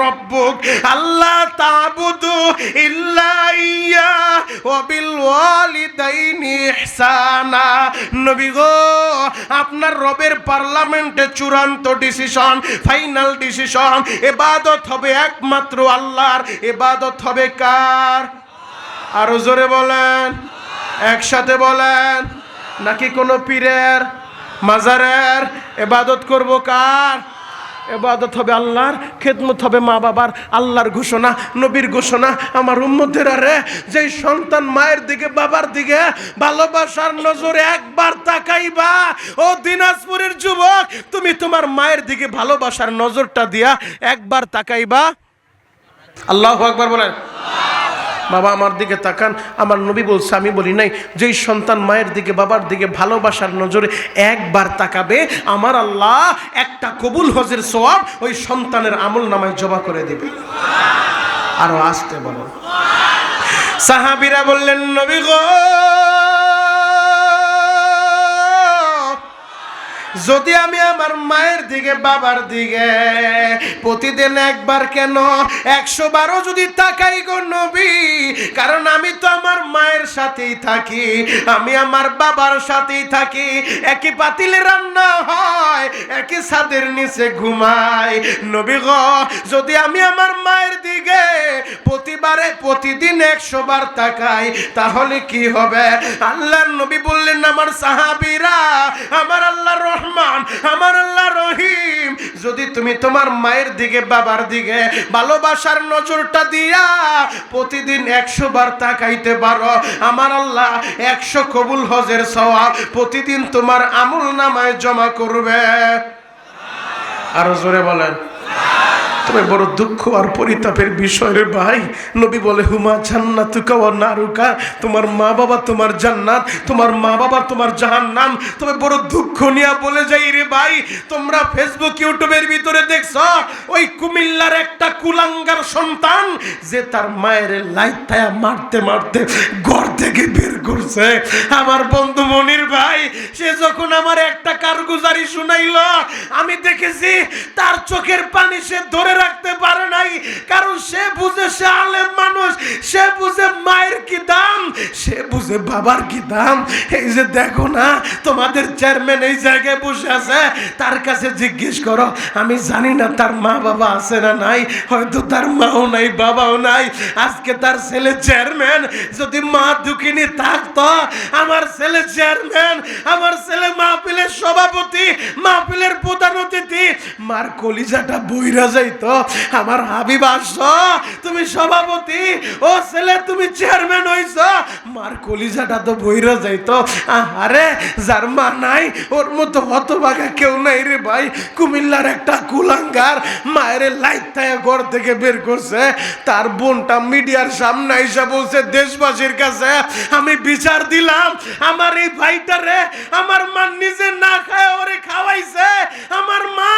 [SPEAKER 1] রব্বুক আল্লাহ তা'বুদু ইল্লা ইয়া ওয়াবিল ওয়ালিদাইনি ইহসানা। নবী গো, আপনার রবের পার্লামেন্টে চূড়ান্ত ডিসিশন, ফাইনাল ডিসিশন, ইবাদত হবে একমাত্র আল্লাহর। ইবাদত হবে কার? আরো জোরে বলেন, একসাথে বলেন। নাকি কোনো পীরের, মাজারের? ইবাদত করব কার? ইবাদত হবে আল্লাহর, খেদমত হবে মা বাবার। আল্লাহর ঘোষণা, নবীর ঘোষণা, আমার উম্মতেরা রে, যেই সন্তান মায়ের দিকে বাবার দিকে ভালোবাসার নজরে একবার তাকাইবা, ও দিনাজপুরের যুবক, তুমি তোমার মায়ের দিকে ভালোবাসার নজরটা দিয়া একবার তাকাইবা। আল্লাহু আকবার বলেন। বাবা আমার দিকে তাকান, আমার নবী বলছে, আমি বলি নাই, যেই সন্তান মায়ের দিকে বাবার দিকে ভালোবাসার নজরে একবার তাকাবে, আমার আল্লাহ একটা কবুল হজের সওয়াব ওই সন্তানের আমল নামায় জমা করে দিবে। আরো আসতে বলো। সাহাবীরা বললেন, নবী গো, যদি আমি আমার মায়ের দিকে বাবার দিকে প্রতিদিন একবার কেন 100 বারও যদি তাকাই গো নবী, কারণ আমি তো আমার মায়ের সাথেই থাকি, আমি আমার বাবার সাথেই থাকি, একই পাতিলে রান্না হয়, একই ছাদের নিচে ঘুমাই। নবী গো, যদি আমি আমার মায়ের দিকে প্রতিদিন 100 বার তাকাই, তাহলে কি হবে? আল্লাহর নবী বললেন, আমার সাহাবীরা, আমার আল্লাহ রহমান, আমার আল্লাহ রহিম, যদি তুমি তোমার মায়ের দিকে বাবার দিকে ভালোবাসার নজরটা দিয়া প্রতিদিন 100 বার তাকাইতে পারো, আমার আল্লাহ 100 কবুল হজের সওয়াব প্রতিদিন তোমার আমল নামায় জমা করবে। আরো জোরে বলেন। তো তবে বড় দুঃখ আর পরিতাপের বিষয় রে ভাই, নবী বলে হুমা জান্নাতুকা ওয়া নারুকা, তোমার মা বাবা তোমার জান্নাত, তোমার মা বাবা তোমার জাহান্নাম। তবে বড় দুঃখ নিয়ে বলে যাই রে ভাই, তোমরা ফেসবুক ইউটিউবের ভিতরে দেখছো ওই কুমিল্লার একটা কুলাঙ্গার সন্তান যে তার মায়ের লাইটায়া মারতে মারতে ঘর থেকে বের করছে। আমার বন্ধু মনির ভাই, সে যখন আমার একটা কারগুজারি শুনাইলো, আমি দেখেছি তার চোখের পানি সে ধরে রাখতে পারে নাই, কারণ সে বুঝে সে আলেম মানুষ, সে বুঝে মায়ের কি দাম, সে বুঝে বাবার কি দাম। এই যে দেখো না, তোমাদের চেয়ারম্যান এই জায়গায় বসে আছে, তার কাছে জিজ্ঞেস করো, আমি জানি না তার মা বাবা আছে না নাই, হয়তো তার মাও নাই বাবাও নাই। আজকে তার ছেলে চেয়ারম্যান, যদি মা দুঃখিনী থাকতো, আমার ছেলে চেয়ারম্যান, আমার ছেলে মাহফিলের সভাপতি, মাহফিলের প্রধান অতিথি, মার কলিজাটা বইরা যাইতো। আমার হাবিব আসছো, তুমি সভাপতি, ও ছেলে তুমি চেয়ারম্যান হইছ, মার কলিজাটা তো বইরা যাইতো। আরে যার মা নাই ওর মতো হতভাগা কেউ নাই রে ভাই। কুমিল্লার একটা কুলাঙ্গার মায়ের লাইটায় ঘর থেকে বের করছে, তার বোনটা মিডিয়ার সামনে এসে বলছে দেশবাসীর কাছে আমি বিচার দিলাম, আমার এই ভাইটারে আমার মা নিজে না খায় ওরে খাওয়াইছে। আমার মা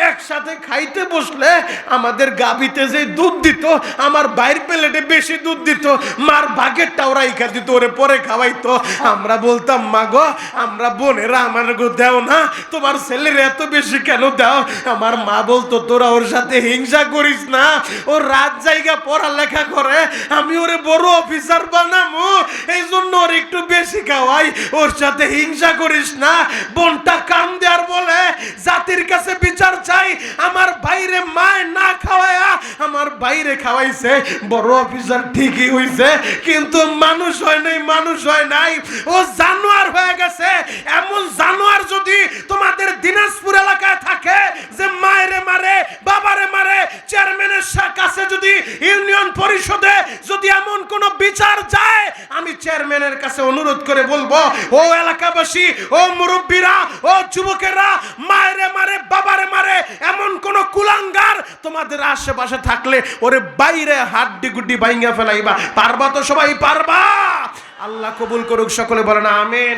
[SPEAKER 1] একসাথে খাইতে বসলে আমাদের গাবিতে যে দুধ দিত, আমার বাইর প্লেটে বেশি দুধ দিত, মার ভাগেরটা ওরা ইখা দিত, ওরে পরে খাওয়াইতো। আমরা বলতাম মা গো, আমরা বোনেরা আমার গো দেও না, তোমার ছেলের এত বেশি কেন দাও? আমার মা বলতো তোরা ওর সাথে হিংসা করিস না, ওর রাত জায়গা পড়ালেখা করে, আমি ওরে বড় অফিসার বানাবো, এই জন্য ওর একটু বেশি খাওয়াই, ওর সাথে হিংসা করিস না। বোনটা কান দেয়ার বলে জাতির কাছে বিচার চাই, আমার বাইরে মায় না খাওয়ায়া আমার বাইরে খাওয়াইছে, বড় অফিসার ঠিকই হইছে, কিন্তু মানুষ হয় নাই, মানুষ হয় নাই, ও জানোয়ার হয়ে গেছে। এমন জানোয়ার যদি তোমাদের দিনাজপুর এলাকায় থাকে যে মায়েরে মারে, বাবারে মারে, চেয়ারম্যানের কাছে যদি ইউনিয়ন পরিষদে যদি এমন কোন বিচার যায়, আমি চেয়ারম্যানের কাছে অনুরোধ করে বলবো, ও এলাকাবাসী, ও মুরব্বীরা, ও যুবকেরা, মায়েরে মারে, বাবারে মারে এমন কোন কুলাঙ্গার তোমাদের আশেপাশে থাকলে ওরে বাইরে হাড্ডি গুড্ডি ভাইঙ্গা ফেলাইবা। পারবা তো? সবাই পারবা? আল্লাহ কবুল করুক, সকলে বলেন আমিন।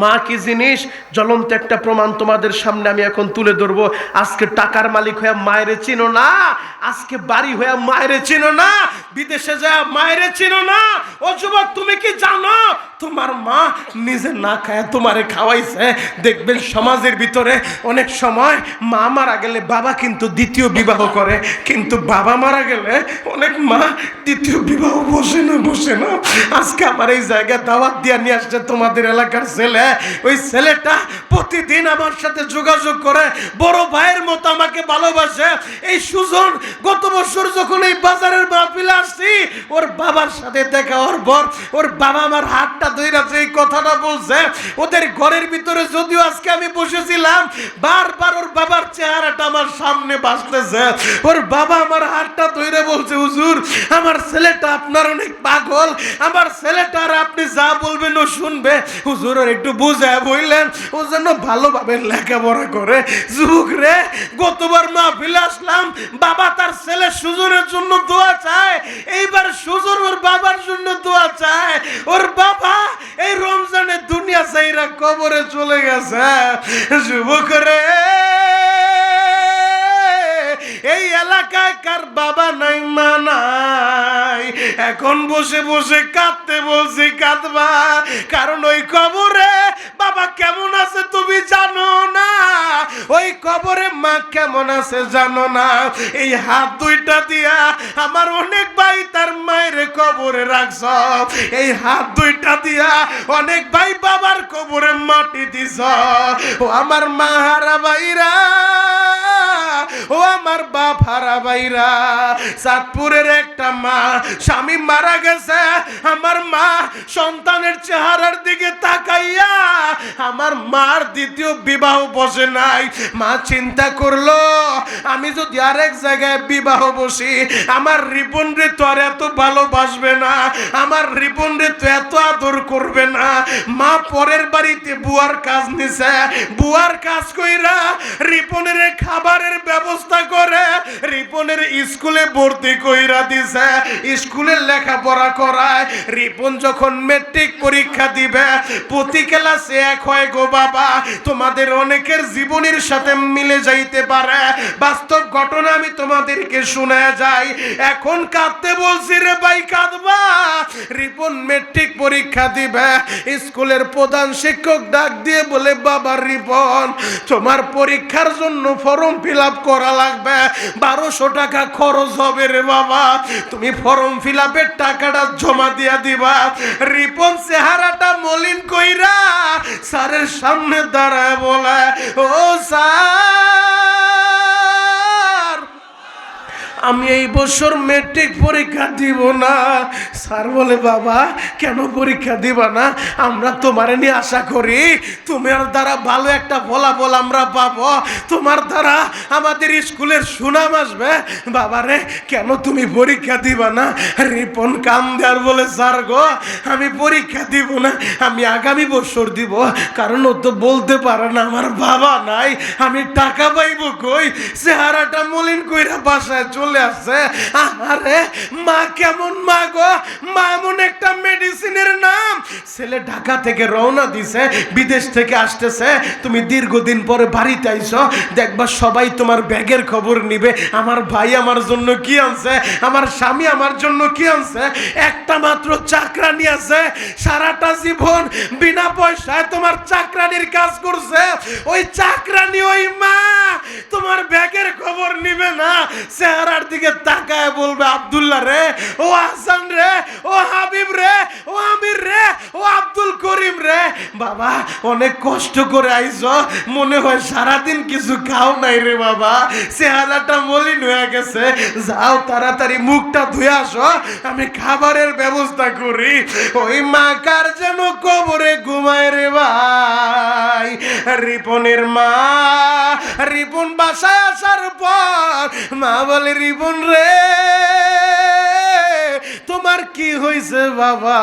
[SPEAKER 1] মা কি জিনিস, জ্বলন্ত একটা প্রমাণ তোমাদের সামনে আমি এখন তুলে ধরবো। আজকে টাকার মালিক হয়ে মায়েরে চিনো না, আজকে বাড়ি হয়ে মায়েরে চিনো না, বিদেশে যায় মায়েরে চিনো না। ও যুবক, তুমি কি জানো তোমার মা নিজে না খায় তোমারে খাওয়াইছে? দেখবেন সমাজের ভিতরে অনেক সময় মা মারা গেলে বাবা কিন্তু দ্বিতীয় বিবাহ করে, কিন্তু বাবা মারা গেলে অনেক মা দ্বিতীয় বিবাহ বসে না। আজকে আমার এই জায়গায় দাওয়াত দিয়ে নিয়ে আসছে তোমাদের এলাকার ছেলে, ওই ছেলেটা প্রতিদিন আমার সাথে যোগাযোগ করে, বড় ভাইয়ের মতো আমাকে ভালোবাসে। এই সুজন গত বছর যখন এই বাজারের মাহফিলে আসছি, ওর বাবার সাথে দেখা হওয়ার পর ওর বাবা আমার হাতটা ধইরাছে, এই কথাটা বলছে। ওদের ঘরের ভিতরে যদিও আজকে আমি বসেছিলাম, বারবার ওর বাবার চেহারাটা আমার সামনে ভাসতেছে। ওর বাবা আমার হাতটা ধইরে বলছে, হুজুর আমার ছেলেটা আপনার অনেক পাগল, আমার ছেলেটার আপনি যা বলবেন ও শুনবে, হুজুর ওর একটু বুঝায় বললেন, ও যেন ভালোভাবে লেখাপড়া করে। যুবক রে, গতবার মাহফিলে আসলাম, বাবা তার ছেলে সুজনের জন্য দোয়া চায়, এইবার সুজন ওর বাবার জন্য দোয়া চায়। ওর বাবা এই রমজানে দুনিয়া চাইরা কবরে চলে গেছে। যুবক রে, এই এলাকায় কার বাবা নাই মা নাই, এখন বসে বসে কাঁদতে বলছি, কাঁদবা, কারণ ওই কবরে বাবা কেমন আছে তুমি জানো না, ওই কবরে মা কেমন আছে জানো না। এই হাত দুইটা দিয়া আমার অনেক ভাই তার মায়ের কবরে রাখছ, এই হাত দুইটা দিয়া অনেক ভাই বাবার কবরে মাটি দিছ। ও আমার মা হারা ভাইরা, ও আমার বাপ হারা ভাইরা, চাঁদপুরের একটা মা স্বামী মারা গেছে, আমার মা সন্তানের চেহারার দিকে তাকাইয়া আমার মার দ্বিতীয় বিবাহ বসে নাই। মা চিন্তা করলো, আমি যদি আরেক জায়গায় বিবাহ বসি, আমার রিপন রে তো আর এত ভালোবাসে ভালোবাসবে না, আমার রিপন রে তো এত আদর করবে না। মা পরের বাড়িতে বুয়ার কাজ নিছে, বুয়ার কাজ কইরা রিপনের খাবারের ব্যবস্থা করে রিপনের স্কুলে ভর্তি কইরা দিছে, স্কুলের লেখাপড়া করায়। রিপন যখন মেট্রিক পরীক্ষা দিবে প্রতি ক্লাসে এক হয় গো বাবা। তোমাদের অনেকের জীবনের সাথে মিলে যাইতে পারে, বাস্তব ঘটনা আমি তোমাদেরকে শুনে যাই। এখন কাঁদতে বলছি রে ভাই, কাঁদবা? রিপন মেট্রিক পরীক্ষা দিবে, স্কুলের প্রধান শিক্ষক ডাক দিয়ে বলে, বাবা রিপন, তোমার পরীক্ষার জন্য ফর্ম ফিল আপ করা লাগবে, 1200 টাকা খরচ হবে রে বাবা, তুমি ফর্ম ফিল আপের টাকাটা জমা দিয়া দিবা। রিপন চেহারাটা মলিন কইরা স্যারের সামনে দাঁড়ায় বলে, ও স্যার, আমি এই বছর মেট্রিক পরীক্ষা দিব না। স্যার বলে, বাবা কেন পরীক্ষা দিবা না? আমরা তোমার নিয়ে আশা করি তোমার দ্বারা ভালো একটা ফলাফল আমরা পাবো, তোমার দ্বারা আমাদের স্কুলের সুনাম আসবে। বাবারে কেন তুমি পরীক্ষা দিবা না? রিপন কান্দে আর বলে, স্যার গো, আমি পরীক্ষা দিব না, আমি আগামী বছর দিব। কারণ ও তো বলতে পারে না আমার বাবা নাই, আমি টাকা পাইবো কই? চেহারাটা মলিন কইরা বাসায় চলে আসছে। আরে মা কেমন মা গো? মা এমন একটা মেডিসিনের নাম। ছেলে ঢাকা থেকে রওনা দিছে, বিদেশ থেকে আসতেছে, তুমি দীর্ঘদিন পরে বাড়িতে আইছো, দেখবা সবাই তোমার ব্যাগের খবর নিবে। আমার ভাই আমার জন্য কি আনছে, আমার স্বামী আমার জন্য কি আনছে। একটা মাত্র চাকরানি আছে, সারাটা জীবন বিনা পয়সায় তোমার চাকরানির কাজ করছে। ওই চাকরানি ওই মা তোমার ব্যাগের খবর নিবে না, চেহারার দিকে তাকায় বলবে, আব্দুল্লাহ রে, ও হাসান রে, ও হাবিব রে, ও আমির রে, ও আব্দুল করিম রে, বাবা অনেক কষ্ট করে আইছো, মনে হয় সারাদিন কিছু খাও নাই রে বাবা, চেহারাটা মলিন হয়ে গেছে, যাও তাড়াতাড়ি মুখটা ধুয়ে আসো, আমি খাবারের ব্যবস্থা করি। ওই মা কার যেন কবরে ঘুমায় রে ভাই। রিপনের মা, রিপন বাসায় আসার পর মা বলে, রিপন রে, তোমার কি হয়েছে বাবা?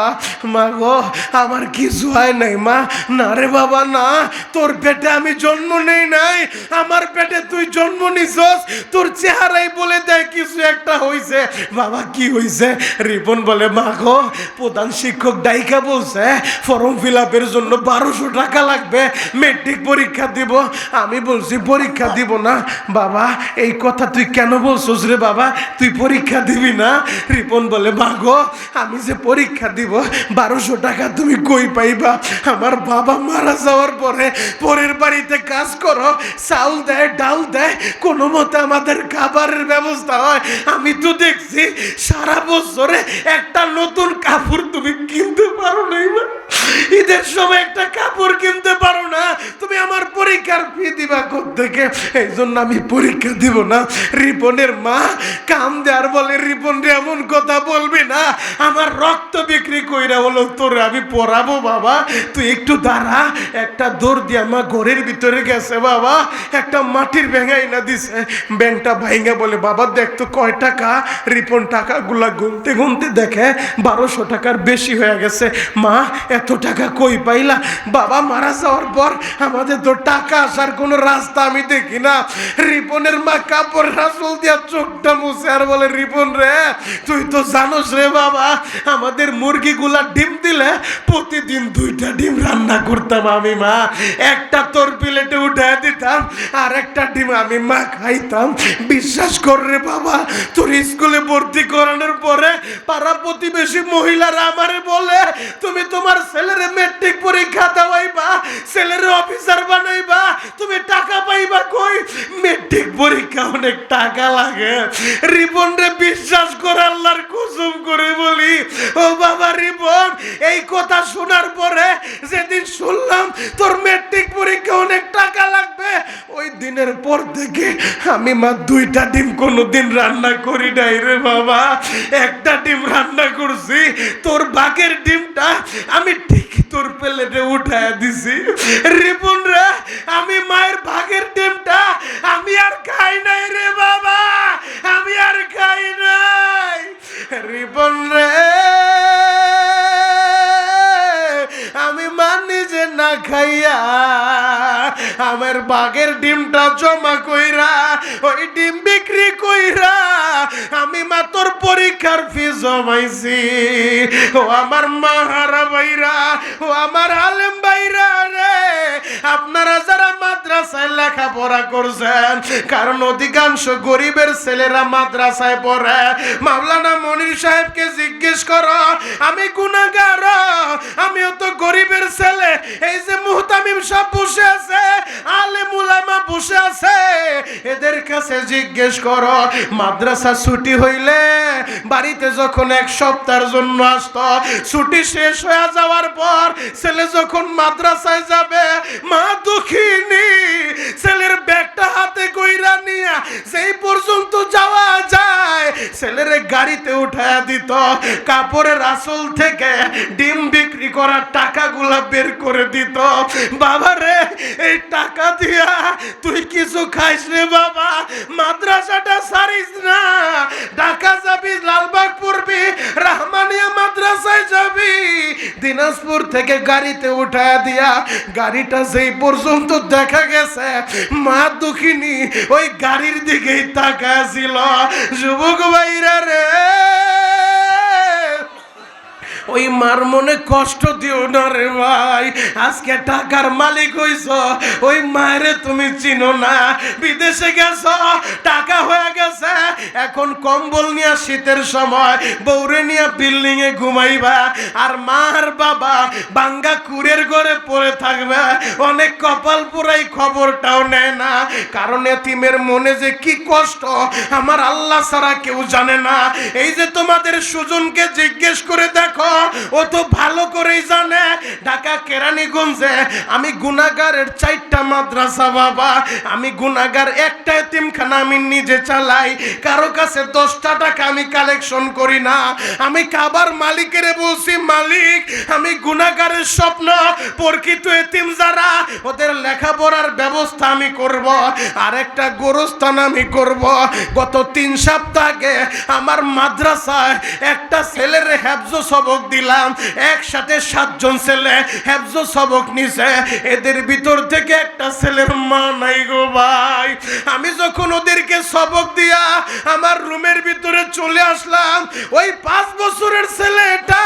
[SPEAKER 1] মা গো, আমার কিছু হয় নাই মা। না রে বাবা না, তোর পেটে আমি জন্ম নেই নাই, আমার পেটে তুই জন্ম নিছস, তোর চেহারাই বলে দেয় কিছু একটা হয়েছে। বাবা কি হয়েছে? রিপন বলে, মা গো, প্রধান শিক্ষক ডাইকা বলছে ফর্ম ফিল আপের জন্য 1200 টাকা লাগবে, মেট্রিক পরীক্ষা দিব। আমি বলছি পরীক্ষা দিব না। বাবা এই কথা তুই কেন বলছস রে বাবা, তুই পরীক্ষা দিবি না? রিপন বলে, মা গো, আমি যে পরীক্ষা দিব 1200 টাকা তুমি কই পাইবা? আমার বাবা মারা যাওয়ার পরে পরের বাড়িতে কাজ করো, চাউল দেয় ডাল দেয়, কোনো মতে আমাদের খাবারের ব্যবস্থা হয়। আমি তো দেখছি সারা বছরে একটা নতুন কাপড় তুমি কিনতে পারো নাই মা, ঈদের সময় একটা কাপড় কিনতে পারো না, তুমি আমার পরীক্ষার ফি দিবা কোত্থেকে? এই জন্য আমি পরীক্ষা দিব না। রিপনের মা কাম দেয়ার বলে, রিপন রে এমন কথা বলবি না, আমার রক্ত বিক্রি কইরা হলো তোর আমি পড়াবো বাবা, তুই একটু দাঁড়া। একটা দৌড় দিয়ে আমার ঘরের ভিতরে গেছে বাবা, একটা মাটির ব্যাঙাই না দিছে, ব্যাংকটা ভাইঙ্গা বলে, বাবা দেখ তো কয় টাকা। রিপন টাকাগুলা গুনতে গুনতে দেখে 1200 টাকার বেশি হয়ে গেছে। মা এত টাকা কই পাইলা? বাবা মারা যাওয়ার পর আমাদের তো টাকা আসার কোনো রাস্তা আমি দেখি না। রিপনের মা কাপড় রাসল দিয়া চোখটা মুছে আর বলে, রিপন রে, তুই তো জানোস রে বাবা, আমাদের মুরগিগুলা ডিম দিলে প্রতিদিন 2টা ডিম রান্না করতাম আমি মা, একটা তোর প্লেটে উঠায় দিতাম, আর একটা ডিম আমি মা খাইতাম। বিশ্বাস কর রে বাবা, তোর স্কুলে ভর্তি করানোর পরে পাড়া প্রতিবেশী মহিলারা আমারে বলে, তুমি তোমার ছেলের মেট্রিক পরীক্ষা দেওয়াইবা, ছেলের অফিসার বানাইবা, তুমি টাকা পাইবা কই? মেট্রিক পরীক্ষা অনেক টাকা লাগে। রিপন রে, বিশ্বাস কর, আল্লাহর কসম করে বলি, ও বাবা রিপন, এই কথা শোনার পরে যেদিন শুনলাম তোর মেট্রিক পরীক্ষা অনেক টাকা লাগবে, ওই দিনের পর থেকে আমি মা 2টা ডিম কোনোদিন রান্না করি নাই রে বাবা, একটা ডিম রান্না করছি, তোর বাঘের ডিমটা আমি ঠিক তোর প্লেটে উঠায় দিছি। রিপন রে, আমি মায়ের ভাগের ডিমটা আমি আর খাই নাই রে বাবা, আমি আর খাই নাই। রিপন রে, বাঘের ডিমটা জমা কইরা ওই ডিম বিক্রি কইরা আমি মা তোর পরীক্ষার ফি জমাইছি। ও আমার মাহারা ভাইরা, ও আমার আলেম ভাইরা রে, আপনারা যারা মাদ্রাসায় লেখাপড়া করছেন, কারণ অধিকাংশ গরিবের ছেলেরা মাদ্রাসায় পড়ে, মাওলানা মনির সাহেবকে জিজ্ঞেস করো, আমি গুনাহগার, আমিও তো গরিবের ছেলে। এই যে মুহতামিম সাহেব বসে আছে, আলেম উলামা বসে আছে, এদের কাছে জিজ্ঞেস করো, মাদ্রাসা ছুটি হইলে বাড়িতে যখন এক সপ্তাহের জন্য আসতো, ছুটি শেষ হয়ে যাওয়ার পর ছেলে যখন মাদ্রাসায় যাবে, মা দুঃখিনী ছেলের ব্যাগটা হাতে কইরা নিয়া সেই পর্যন্ত যাওয়া যায় ছেলের গাড়িতে উঠায়া দিত, কাপড়ের আসল থেকে ডিম বিক্রি করার টাকাগুলা বের করে দিত। বাবা রে, এই টাকা দিয়া তুই কিছু খাইস রে বাবা, মাদ্রাসাটা ছাড়িস না, ঢাকা যাবি, লালবাগ পড়বি, রহমানিয়া মাদ্রাসায় যাবি, দিনাজপুর থেকে গাড়িতে উঠায়া দিয়া গাড়িটা যেই পর্যন্ত দেখা গেছে মা দুঃখিনী ওই গাড়ির দিকেই তাকায় ছিল। যুবক ভাইরা রে, ওই মার মনে কষ্ট দিও না রে ভাই, আজকে টাকার মালিক হইছ, ওই মায়েরে তুমি চিনো না, বিদেশে গেছ, টাকা হয়ে গেছে, এখন কম্বল নিয়ে শীতের সময় বউরে নিয়ে বিল্ডিং এ ঘুমাইবা, আর মার বাবা বাঙ্গা কুড়ের ঘরে পড়ে থাকবে, অনেক কপাল পুরাই খবরটাও নেয় না, কারণ এতিমের মনে যে কি কষ্ট আমার আল্লাহ ছাড়া কেউ জানে না। এই যে তোমাদের সুজনকে জিজ্ঞেস করে দেখো, ও তো ভালো করেই জানে ঢাকা কেরানীগঞ্জে আমি গুনাহগারের 4টা মাদ্রাসা বাবা, আমি গুনাহগার একটা এতিমখানা আমি নিজে চালাই, কারো কাছে 10টা টাকা আমি কালেকশন করি না। আমি কাবার মালিকের বলছি, মালিক আমি গুনাহগারের স্বপ্ন প্রকৃত এতিম যারা ওদের লেখাপড়ার ব্যবস্থা আমি করব, আর একটা গোরস্থান আমি করব। গত 3 সপ্তাহ আগে আমার মাদ্রাসায় একটা ছেলের হেফজ সবক দিলাম, একসাথে 7 জন ছেলে হেফজ সবক নিছে, এদের ভিতর থেকে একটা ছেলের মা নাই গো ভাই। আমি যখন ওদেরকে সবক দিয়া আমার রুমের ভিতরে চলে আসলাম, ওই 5 বছরের ছেলেটা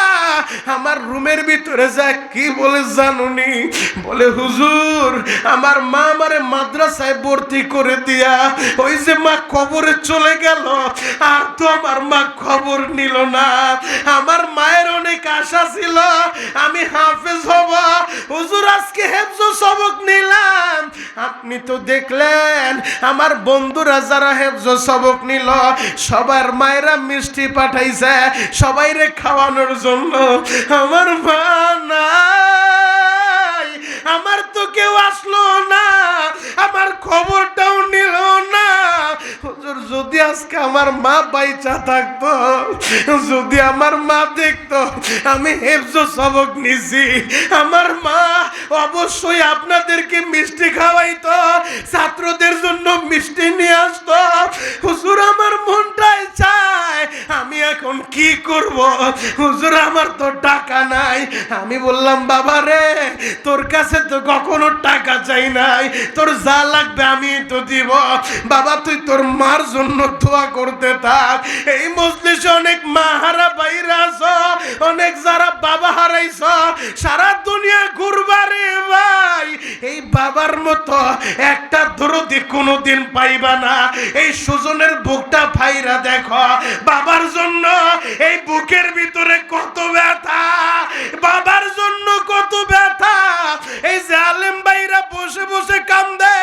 [SPEAKER 1] আমার রুমের ভিতরে যায় কি বলে জানুনি, বলে হুজুর আমার মা আমারে মাদ্রাসায় ভর্তি করে দিয়া ওই যে মা কবরে চলে গেল, আর তো আমার মা খবর নিল না। আমার মায়ের অনেক আশা ছিল আমি হাফেজ হব, হুজুর আজকে হেফজ সবক নিলাম। আপনি তো দেখলেন আমার বন্ধুরা যারা হেফজ সবক নিল সবার মায়েরা মিষ্টি পাঠাইছে সবাইরে খাওয়ানোর জন্য, আমার মা নাই, আমার তো কেউ আসলো না, আমার খবরটাও নিল না। হুজুর যদি আজকে আমার মা বাইচা থাকতো, যদি আমার মা দেখতো আমি হেফজ সবক নিছি, আমার মা অবশ্যই আপনাদেরকে মিষ্টি খাওয়াইতো, ছাত্রদের জন্য মিষ্টি নিয়ে আসতো। হুজুর আমার মনটাই চায়, আমি এখন কি করব? হুজুর আমার তো টাকা নাই। আমি বললাম বাবা রে, তোর কাছে তো কখনো টাকা চাই নাই, তোর যা লাগবে আমি তো দিব। বাবা তুই তোর মার জন্য দোয়া করতে থাক। এই মজলিসে অনেক মা হারা ভাইরা আছো, অনেক যারা বাবা হারাইছ, সারা দুনিয়া ঘুরবারে ভাই, এই বাবার মতো একটা দরদি কোনোদিন পাইবা না। এই সুজনের বুকটা ভাইরা দেখো, বাবার জন্য এই বুকের ভিতরে কত ব্যথা, বাবার জন্য কত ব্যথা। এই যে আলেম ভাইরা বসে বসে কান্দে,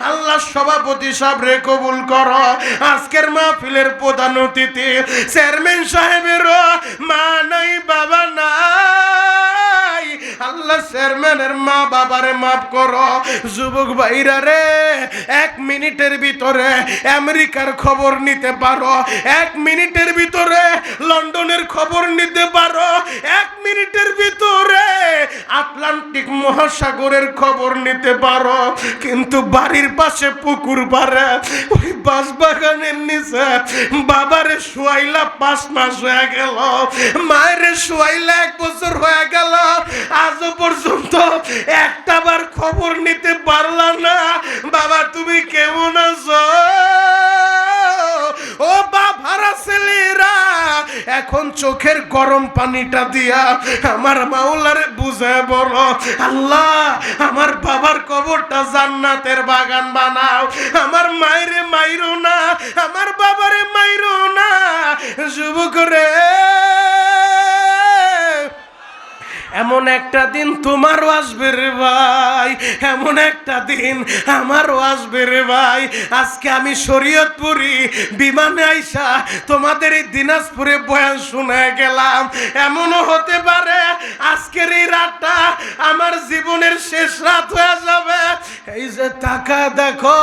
[SPEAKER 1] আল্লাহ সভাপতি সাহেব রে কবুল করো। আজকের মাহফিলের প্রধান অতিথি চেয়ারম্যান সাহেবেরও মা নাই বাবা নাই, আল্লাহ চেয়ারম্যানের মা বাবারে মাফ করো। যুবক ভাইরা রে, 1 মিনিটের ভিতরে আমেরিকার খবর নিতে পারো, 1 মিনিটের ভিতরে লন্ডনের খবর নিতে পারো, 1 মিনিটের ভিতরে আটলান্টিক মহাসাগরের খবর নিতে পারো, কিন্তু বাড়ির পাশে পুকুর পাড়ে ওই বাঁশবাগানের নিচে বাবারে শুয়াইলা 5 মাস হয়ে গেল, মায়ের শুয়াইলা 1 বছর হয়ে গেল, আজও পর্যন্ত একটাবার খবর নিতে পারলাম না। বাবা তুমি কেমন আছো? ও বাবারা ছেলেরা, এখন চোখের গরম পানিটা দিয়া আমার মাওলারে বুঝায় বলো, আল্লাহ আমার বাবার কবরটা জান্নাতের বাগান বানাও। আমার মায়েরে মাইরো না, আমার বাবারে মাইরো না। যুবক রে, এমন একটা দিন তোমারও আসবে রে ভাই, এমন একটা দিন আমারও আসবে রে ভাই। আজকে আমি শরীয়তপুরি বিমানে আইসা তোমাদের এই দিনাজপুরে বয়ান শুনে গেলাম। এমনও হতে পারে আজকের এই রাতটা আমার জীবনের শেষ রাত হয়ে যাবে। এই যে টাকা দেখো,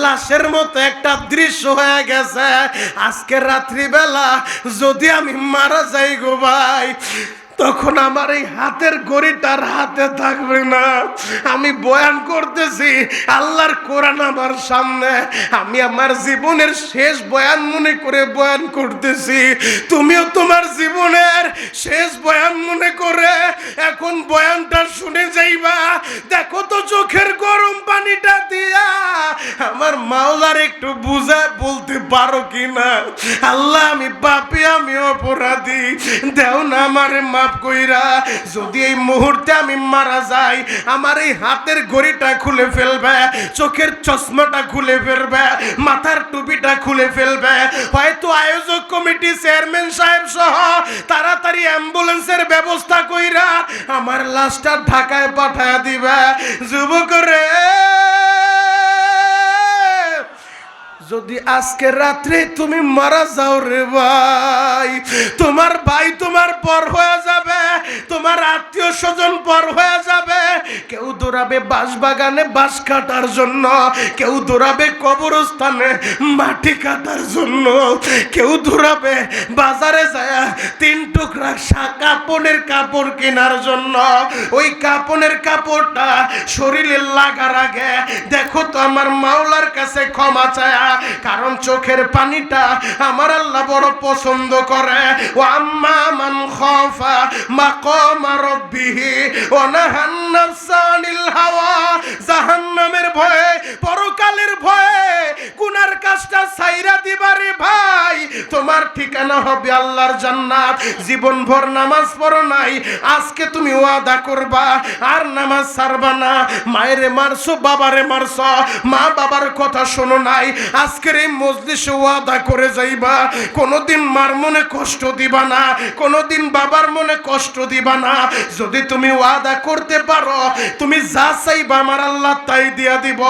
[SPEAKER 1] লাশের মতো একটা দৃশ্য হয়ে গেছে। আজকের রাত্রিবেলা যদি আমি মারা যাই গো ভাই, তখন আমার এই হাতের ঘড়িটার হাতে থাকবে না। আমি বয়ান করতেছি, আল্লাহর কোরআন আমার সামনে, আমি আমার জীবনের শেষ বয়ান মনে করে বয়ান করতেছি। তুমিও তোমার জীবনের শেষ বয়ান মনে করে এখন বয়ানটা শুনে যাইবা। দেখো তো চোখের গরম পানিটা দিয়া আমার মাওলার একটু বুঝায় বলতে পারো কিনা, আল্লাহ আমি পাপী, আমি অপরাধী, দেও না আমারে মাফ কইরা। যদি এই মুহূর্তে আমি মারা যাই, আমার এই হাতের ঘড়িটা খুলে ফেলবে, চোখের চশমাটা খুলে ফেলবে, মাথার টুপিটা খুলে ফেলবে। হয়তো আয়োজক কমিটি চেয়ারম্যান সাহেব সহ তাড়াতাড়ি অ্যাম্বুলেন্সের ব্যবস্থা কইরা আমার লাশটা ঢাকায় পাঠায় দিবে। যুবক রে, যদি আজকে রাত্রে তুমি মারা যাও রে ভাই, তোমার ভাই তোমার পর হয়ে যাবে, তোমার আত্মীয় স্বজন পর হয়ে যাবে। কেউ দৌড়াবে বাঁশ বাগানে বাঁশ কাটার জন্য, কেউ দৌড়াবে কবরস্থানে মাটি কাটার জন্য, কেউ দৌড়াবে বাজারে যায় 3 টুকরা কাপড়ের কাপড় কেনার জন্য। ওই কাপড়ের কাপড়টা শরীরে লাগার আগে দেখো তো আমার মাওলার কাছে ক্ষমা চায়া, কারণ চোখের পানিটা আমার আল্লাহ বড় পছন্দ করে। ও আম্মা মান খাফা মাকামা রাব্বিহি ওয়া নাহান নাফসা আনিল হাওয়া, জাহান্নামের ভয়ে, পরকালের ভয়ে গুনার কাজটা ছাইরা দিবারে ভাই, তোমার ঠিকানা হবে আল্লাহর জান্নাত। জীবনভর নামাজ পড়ো নাই, আজকে তুমি ওয়াদা করবা আর নামাজ ছাড়বা না। মায়েরে মারছো, বাবারে মারছো, মা বাবার কথা শোনো নাই, আজকের এই মজলিসে ওয়াদা করে যাইবা কোনোদিন মার মনে কষ্ট দিবা না, কোনোদিন বাবার মনে কষ্ট দিবা না। যদি তুমি ওয়াদা করতে পারো, তুমি যা চাইবা আমার আল্লাহ তাই দিয়া দিব।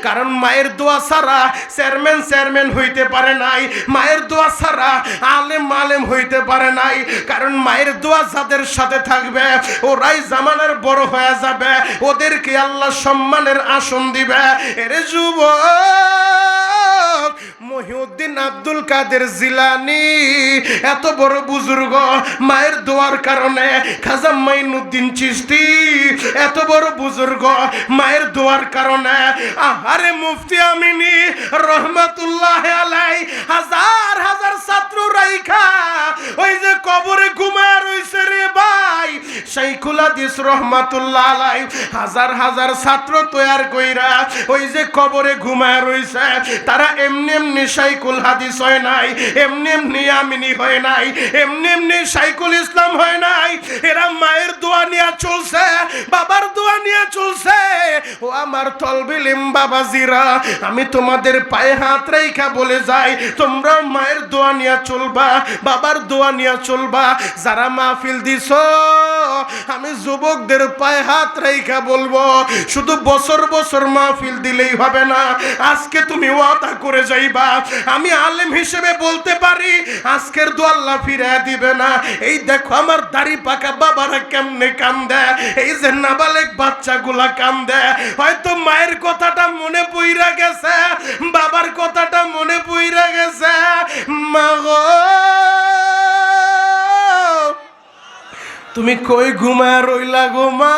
[SPEAKER 1] কারণ মায়ের দোয়া ছাড়া চেয়ারম্যান হইতে পারে নাই, মায়ের দোয়া ছাড়া আলেম হইতে পারে নাই। কারণ মায়ের দোয়া যাদের সাথে থাকবে ওরাই জামানার বড় হয়ে যাবে, ওদেরকে আল্লাহ সম্মানের আসন দিবে। এরে যুবক, মহিউদ্দিন আব্দুল কাদের জিলানী এত বড় বুজুর্গ, মায়ের দোয়ার কারণে খাজা মাইনুদ্দিন চিশতি এত বড় বুজুর্গ, মায়ের দোয়ার কারণে। আহারে মুফতি আমিনী রহমাতুল্লাহ আলাই হাজার হাজার ছাত্র রাইখা ওই যে কবরে ঘুমায় রইছে রে ভাই, শাইখুল হাদিস রহমাতুল্লাহ আলাই হাজার হাজার ছাত্র তৈয়ার কইরা ওই যে কবরে ঘুমায় রইছে। তারা এমনি এমনি শাইখুল হাদিস হয় নাই, এমনি এমনি আমিনী হয় নাই, এমনি এমনি শাইখুল ইসলাম হয় নাই। এরা মায়ের দোয়া নিয়ে চলছে, বাবার দোয়া নিয়ে চলছে। ও আমার তলবিলিম বাবাজিরা, আমি তোমাদের পায়ে হাত রাইখা বলে যাই, তোমরা মায়ের দোয়া নিয়ে চলবা, বাবার দোয়া নিয়ে চলবা। যারা মাহফিল দিছো, আমি যুবকদের পায়ে হাত রাইখা বলবো, শুধু বছর বছর মাহফিল দিলেই হবে না, আজকে তুমি ওয়াদা করে যাইবা। আমি আলেম হিসেবে বলতে পারি আজকের দোয়া আল্লাহ ফিরে দিবে না। এই দেখো আমার দাড়ি পাকা বাবারা কেমনে কান্দে, এই যে নাবালেক বাচ্চাগুলা কান্দে। হয়তো মায়ের কথাটা মনে পইরা গেছে, বাবার কথাটা মনে পইরা গেছে। মা গো, তুমি কই ঘুমায় রইলা গো মা?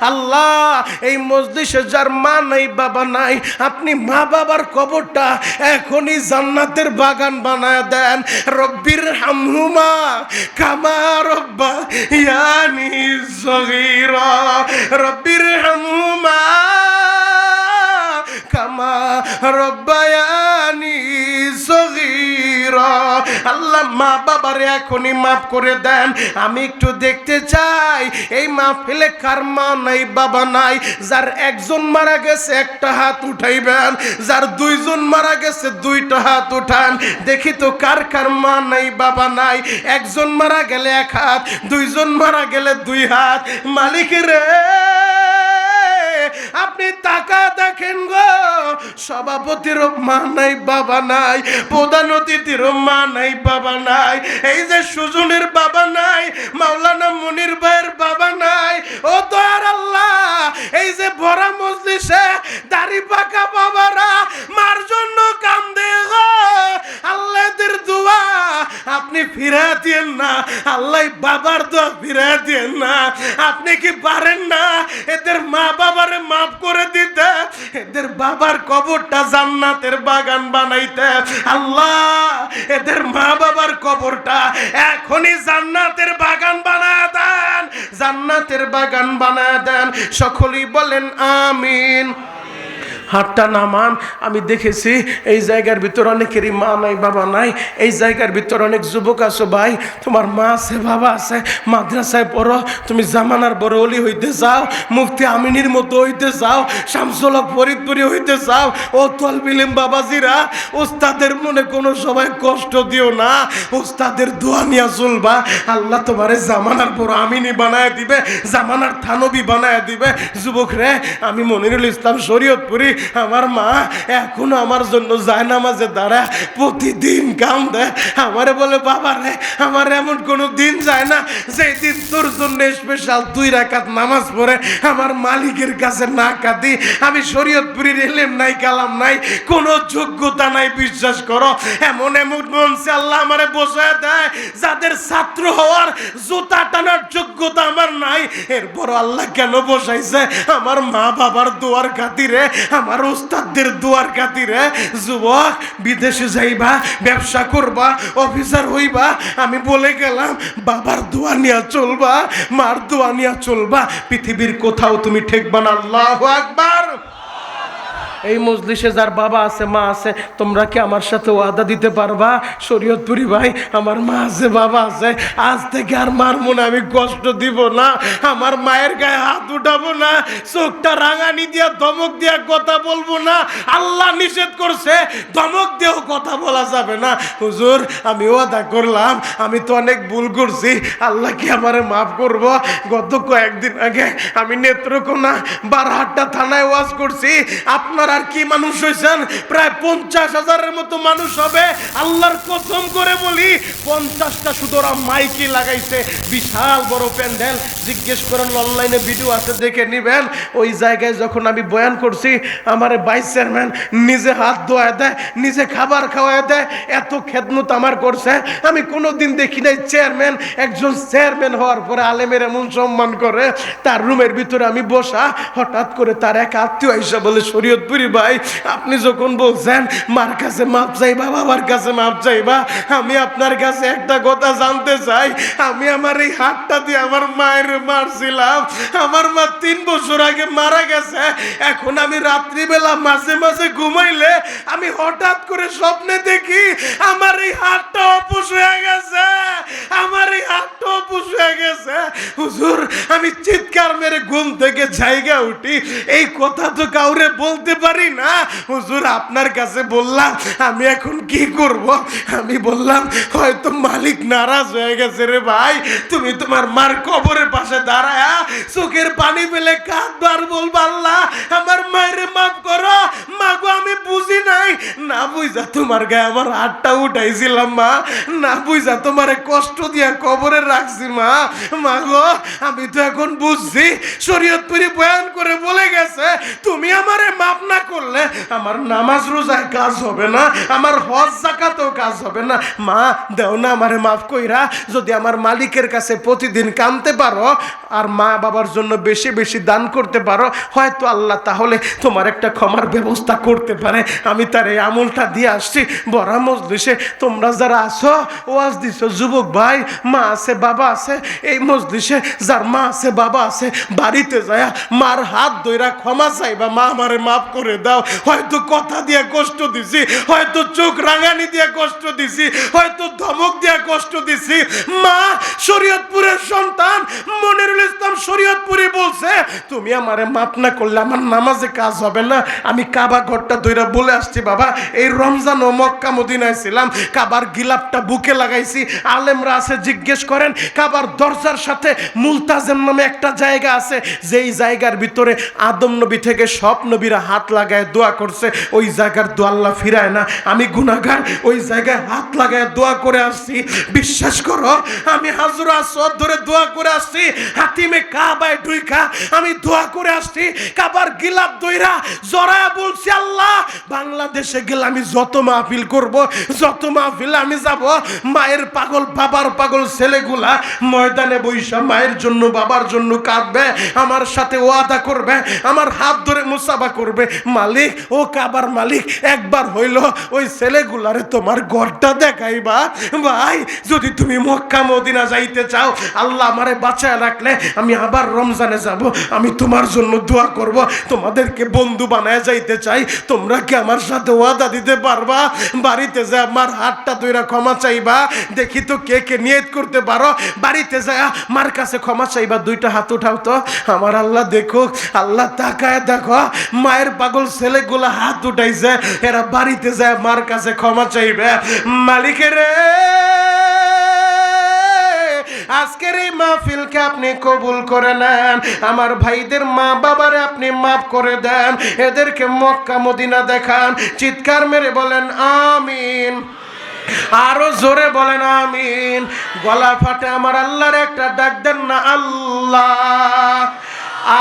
[SPEAKER 1] আল্লাহ, এই মজলিসে যার মা নাই, বাবা নাই, আপনি মা বাবার কবরটা এখনই জান্নাতের বাগান বানায় দেন। রব্বির হামহুমা কামা রব্বায়ানি সগীরা, রব্বির হামহুমা আল্লাহ মা বাবারে এখনই মাফ করে দেন। আমি একটু দেখতে চাই এই মাহফিলে কার মা নাই বাবা নাই। যার একজন মারা গেছে একটা হাত উঠাইবেন, যার দুইজন মারা গেছে দুইটা হাত উঠান। দেখি তো কার কার মা নাই বাবা নাই। একজন মারা গেলে এক হাত, দুইজন মারা গেলে দুই হাত। মালিকের আপনি টাকা দেখেন গো, সভাপতির মা নাই বাবা নাই, প্রধান অতিথির মা নাই বাবা নাই, এই যে সুজনের বাবা নাই, মাওলানা মনির ভাইয়ের বাবা নাই। ও দয়ার আল্লাহ, এই যে বড় মজলিসে দাড়ি পাকা বাবারা মার জন্য কান্দে গো, আল্লাহদের দোয়া আপনি ফিরা দিয়েন না, আল্লাহ বাবার দোয়া ফিরা দিয়েন না। আপনি কি পারেন না এদের মা বাবারে মাফ করে দিতে, এদের বাবার কবরটা জান্নাতের বাগান বানাইতে? আল্লাহ এদের মা বাবার কবরটা এখনই জান্নাতের বাগান বানায় দেন, জান্নাতের বাগান বানায় দেন। সকলেই বলেন আমিন। হাতটা নামান। আমি দেখেছি এই জায়গার ভিতর অনেকেরই মা নাই বাবা নাই। এই জায়গার ভিতর অনেক যুবক আছো ভাই, তোমার মা আছে বাবা আছে, মাদ্রাসায় পড়ো, তুমি জামানার বড় অলি হইতে চাও, মুফতি আমিনীর মতো হইতে চাও, শামসুল হক ফরিদপুরি হইতে চাও, ও তলবিলিম বাবাজিরা, উস্তাদের মনে কোনো সবাই কষ্ট দিও না, উস্তাদের দোয়া নিয়ে চলবা। আল্লাহ তোমারে জামানার বড় আমিনী বানায় দিবে, জামানার থানবী বানায় দিবে। যুবক রে, আমি মনিরুল ইসলাম শরীয়তপুরি, আমার মা এখনো আমার জন্য যায় নামাজে দাঁড়া, প্রতিদিন কান্দে। আমারে বলে বাবা রে, আমার এমন কোনো দিন যায় না যে দিন তোর জন্য স্পেশাল 2 রাকাত নামাজ পড়ে আমার মালিকের কাছে না কাঁদি। আমি শরীয়তপুরীর এলেম নাই, কালাম নাই, কোনো যোগ্যতা নাই, বিশ্বাস করো। এমন এমন মনসে আল্লাহ আমারে বসায় দেয় যাদের ছাত্র হওয়ার জুতা টানার যোগ্যতা আমার নাই। এরপর আল্লাহ কেন বসাইছে? আমার মা বাবার দোয়ার খাতিরে, আমার ওস্তাদদের দোয়ার খাতিরে। যুবক, বিদেশে যাইবা, ব্যবসা করবা, অফিসার হইবা, আমি বলে গেলাম বাবার দোয়া নিয়ে চলবা, মার দোয়া নিয়ে চলবা, পৃথিবীর কোথাও তুমি ঠেকবা না। আল্লাহু আকবার। এই মজলিসে যার বাবা আছে মা আছে, তোমরা কি আমার সাথে ওয়াদা দিতে পারবা? শরীয়তপুরি ভাই, আমার মা আছে বাবা আছে, আজ থেকে আর মার মনে আমি কষ্ট দিব না, আমার মায়ের গায়ে হাত উঠাবো না, চোখটা রাঙানি দিয়া ধমক দিয়া কথা বলবো না। আল্লাহ নিষেধ করছে ধমক দিয়েও কথা বলা যাবে না। হুজুর, আমি ওয়াদা করলাম, আমি তো অনেক ভুল করছি, আল্লাহ কি আমারে মাফ করবো? গত কয়েকদিন আগে আমি নেত্রকোনা বারহাট্টা থানায় ওয়াজ করছি। আপনারা আর কি মানুষ হয়েছেন? প্রায় 50,000-এর মতো মানুষ হবে। আল্লাহর কসম করে বলি, 50টা শুধু ওরা মাইকি লাগাইছে, বিশাল বড় প্যান্ডেল। জিজ্ঞেস করেন, অনলাইনে ভিডিও আছে, দেখে নিবেন। ওই জায়গায় যখন আমি বয়ান করছি, আমার ভাইস চেয়ারম্যান নিজে হাত ধোয়া দেয়, নিজে খাবার খাওয়ায় দেয়, এত খেদমত আমার করছে আমি কোনোদিন দেখি নাই। চেয়ারম্যান, একজন চেয়ারম্যান হওয়ার পরে আলেমের এমন সম্মান করে। তার রুমের ভিতরে আমি বসা, হঠাৎ করে তার এক আত্মীয় আইসা বলে, শরীয়তপুরি ভাই, আপনি যখন বলছেন মার কাছে মাপ চাইবা, বাবার কাছে মাপ চাইবা, আমি আপনার কাছে একটা কথা জানতে চাই। আমি আমার এই হাতটা দিয়ে আমার মায়ের মারছিলাম, আমার মা 3 বছর আগে মারা গেছে। এখন আমি রাত্রিবেলা মাঝে মাঝে ঘুমাইলে আমি হঠাৎ করে স্বপ্নে দেখি আমার এই হাতটা অপুষ হয়ে গেছে, আমার এই হাতটা অপুষ হয়ে গেছে। হুজুর, আমি চিৎকার মেরে ঘুম থেকে জায়গা উঠি, এই কথা তো কাউরে বলতে পারি না। হুজুর, আপনার কাছে বললাম, আমি এখন কি করব? আমি বললাম, হয়তো মালিক নারাজ হয়ে গেছে রে ভাই, তুমি তোমার মার কবরের পাশে দাঁড়ায়া চোখের পানি ফেলে কাঁদবা আর বলবা, আল্লাহ আমার মায়ের মাফ করো। মা গো, আমি বুঝি নাই, না বুঝা তোমার গায়ে আমার হাতটা উঠাইছিলাম মা, না বুঝা তোমারে কষ্ট দিয়া কবরে রাখছি মা। মা গো, আমি তো এখন বুঝছি, শরীয়তপুরি বয়ান করে বলে গেছে, তুমি আমারে মাফ না করলে আমার নামাজ রোজায় কাজ হবে না, আমার হজ যাকাতেও কাজ হবে না। মা, দেও না আমারে মাফ কইরা। যদি আমার মালিকের কাছে প্রতিদিন কাঁদতে পারো আর মা বাবার জন্য বেশি বেশি দান করতে পারো, হয়তো আল্লাহ তাহলে তোমার একটা ক্ষমার ব্যবস্থা করতে পারে। আমি তার এই আমলটা দিয়ে আসছি। বড় মজলিসে তোমরা যারা আসো, ওয়াজ দিছো, যুবক ভাই, মা আছে বাবা আছে, এই মজলিসে যার মা আছে বাবা আছে বাড়িতে যায় মার হাত ধইরা ক্ষমা চাইবা, মা আমারে মাফ করে দাও, হয়তো কথা দিয়ে কষ্ট দিছি, হয়তো চোখ রাঙানি দিয়ে কষ্ট দিছি, হয়তো ধমক দিয়ে কষ্ট দিছি। মা শরীয়তপুরের সন্তান মনিরুল ইসলাম শরীয়তপুরি বলছে তুমি আমারে মাফ না করলে আমার নামাজে কাজ হবে না। আমি কাবা ঘরটা ধইরা বলে আসছি বাবা, এই রমজান ও মক্কা মদিনায় ছিলাম, কাবার গিলাপটা বুকে লাগাইছি। আলেমরা আছে জিজ্ঞেস করেন, কাবার দরজার সাথে মুলতাজেম নামে একটা জায়গা আছে, যেই জায়গার ভিতরে আদম নবী থেকে সব নবীরা হাত লাগায় দোয়া করছে, ওই জায়গার দোয়া আল্লাহ ফিরায় না। আমি গুনাহগার, ওই জায়গায় হাত লাগায় দোয়া করে আসছি। বিশ্বাস করো আমি হাজর আসওয়াদ ধরে দোয়া করে আসছি, হাতিমে কাবায় ঢুইকা আমি দোয়া করে আসছি, কাবার গিলাপ দইরা জড়ায়া বলছি আল্লাহ বাংলাদেশে গেলে আমি যত মাহফিল করব, যত মাহফিল আমি যাব, মায়ের পাগল বাবার পাগল ছেলেগুলা ময়দানে বৈশা মায়ের জন্য বাবার জন্য কাঁদবে, আমার সাথে ওয়াদা করবে, আমার হাত ধরে মুসাফা করবে। মালিক, ও কাবার মালিক, একবার হইল ওই ছেলেগুলারে তোমার ঘরটা দেখাইবা। ভাই যদি তুমি মক্কা মদিনা যাইতে চাও, আল্লাহ আমারে বাঁচায় রাখলে আমি আবার রমজানে যাব, আমি তোমার জন্য দোয়া করব, তোমাদেরকে বন্ধু বানায় যাইতে চাই। তোমরা কি আমার সাথে ওয়াদা দিতে পারবা? বাড়িতে যা আমার হাতটা ধইরা ক্ষমা চাইবা, দেখি তো কে কে নিয়ত করতে পারো। বাড়িতে যা মার কাছে ক্ষমা চাইবা, দুইটা হাত উঠাও তো। আমার আল্লাহ দেখুক, আল্লাহ তাকায় দেখো মায়ের পাগল ছেলেগুলা হাত উঠাইছে, এরা বাড়িতে যায় মার কাছে ক্ষমা চাইবে। মালিকের আজকের এই মাহফিলকে আপনি কবুল করে নেন, আমার ভাইদের মা বাবারে আপনি মাফ করে দেন, এদেরকে মক্কা মদিনা দেখান। চিৎকার মেরে বলেন আমিন, আরো জোরে বলেন আমিন। গলা ফাটে আমার আল্লাহর একটা ডাক দেন না আল্লাহ,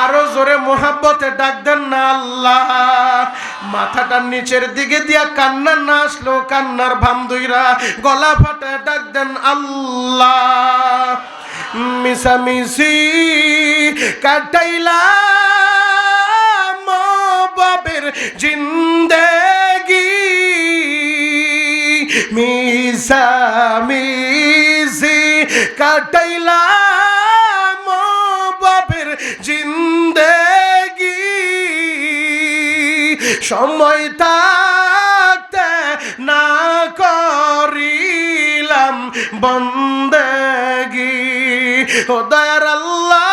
[SPEAKER 1] আরো জোরে মোহাব্বতে ডাক দেন না আল্লাহ। মাথাটা নিচের দিকে দিয়া কান্না না আসলো, কান্নার ভাম দুইরা গলা ফাটে ডাক দেন আল্লাহ। মিশামিশি কাটাইলাম বাবের জিন্দেগি, মিশামিশি কাটাইলাম বাবের জিন্দেগি, সময় থাকতে না করিলাম বন্দেগি। ও দয়ার আল্লাহ,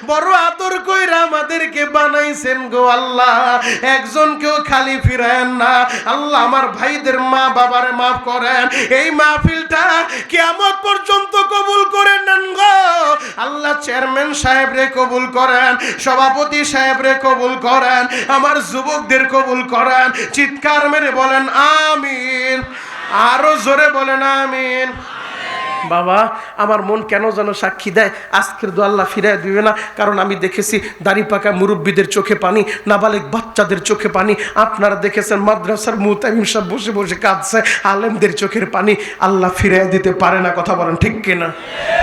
[SPEAKER 1] বড় আদর কইরা আমাদেরকে বানাইছেন গো আল্লাহ, একজনকেও খালি ফিরায়েন না আল্লাহ। আমার ভাইদের মা বাবারে মাফ করেন, এই মাহফিলটা কিয়ামত পর্যন্ত কবুল করে নেন গো আল্লাহ। চেয়ারম্যান সাহেব রে কবুল করেন, সভাপতি সাহেব রে কবুল করেন, আমার যুবকদের কবুল করেন। চিৎকার মেরে বলেন আমিন, আরো জোরে বলেন আমিন। বাবা আমার মন কেন যেন সাক্ষী দেয় আজকের দোয়া আল্লাহ ফিরায় দিবে না, কারণ আমি দেখেছি দাড়ি পাকা মুরব্বীদের চোখে পানি, নাবালিক বাচ্চাদের চোখে পানি। আপনারা দেখেছেন মাদ্রাসার মুতামিম সাহেব বসে বসে কাঁদছে, আলেমদের চোখের পানি। আল্লাহ ফিরায় দিতে পারে না, কথা বলেন ঠিক কিনা?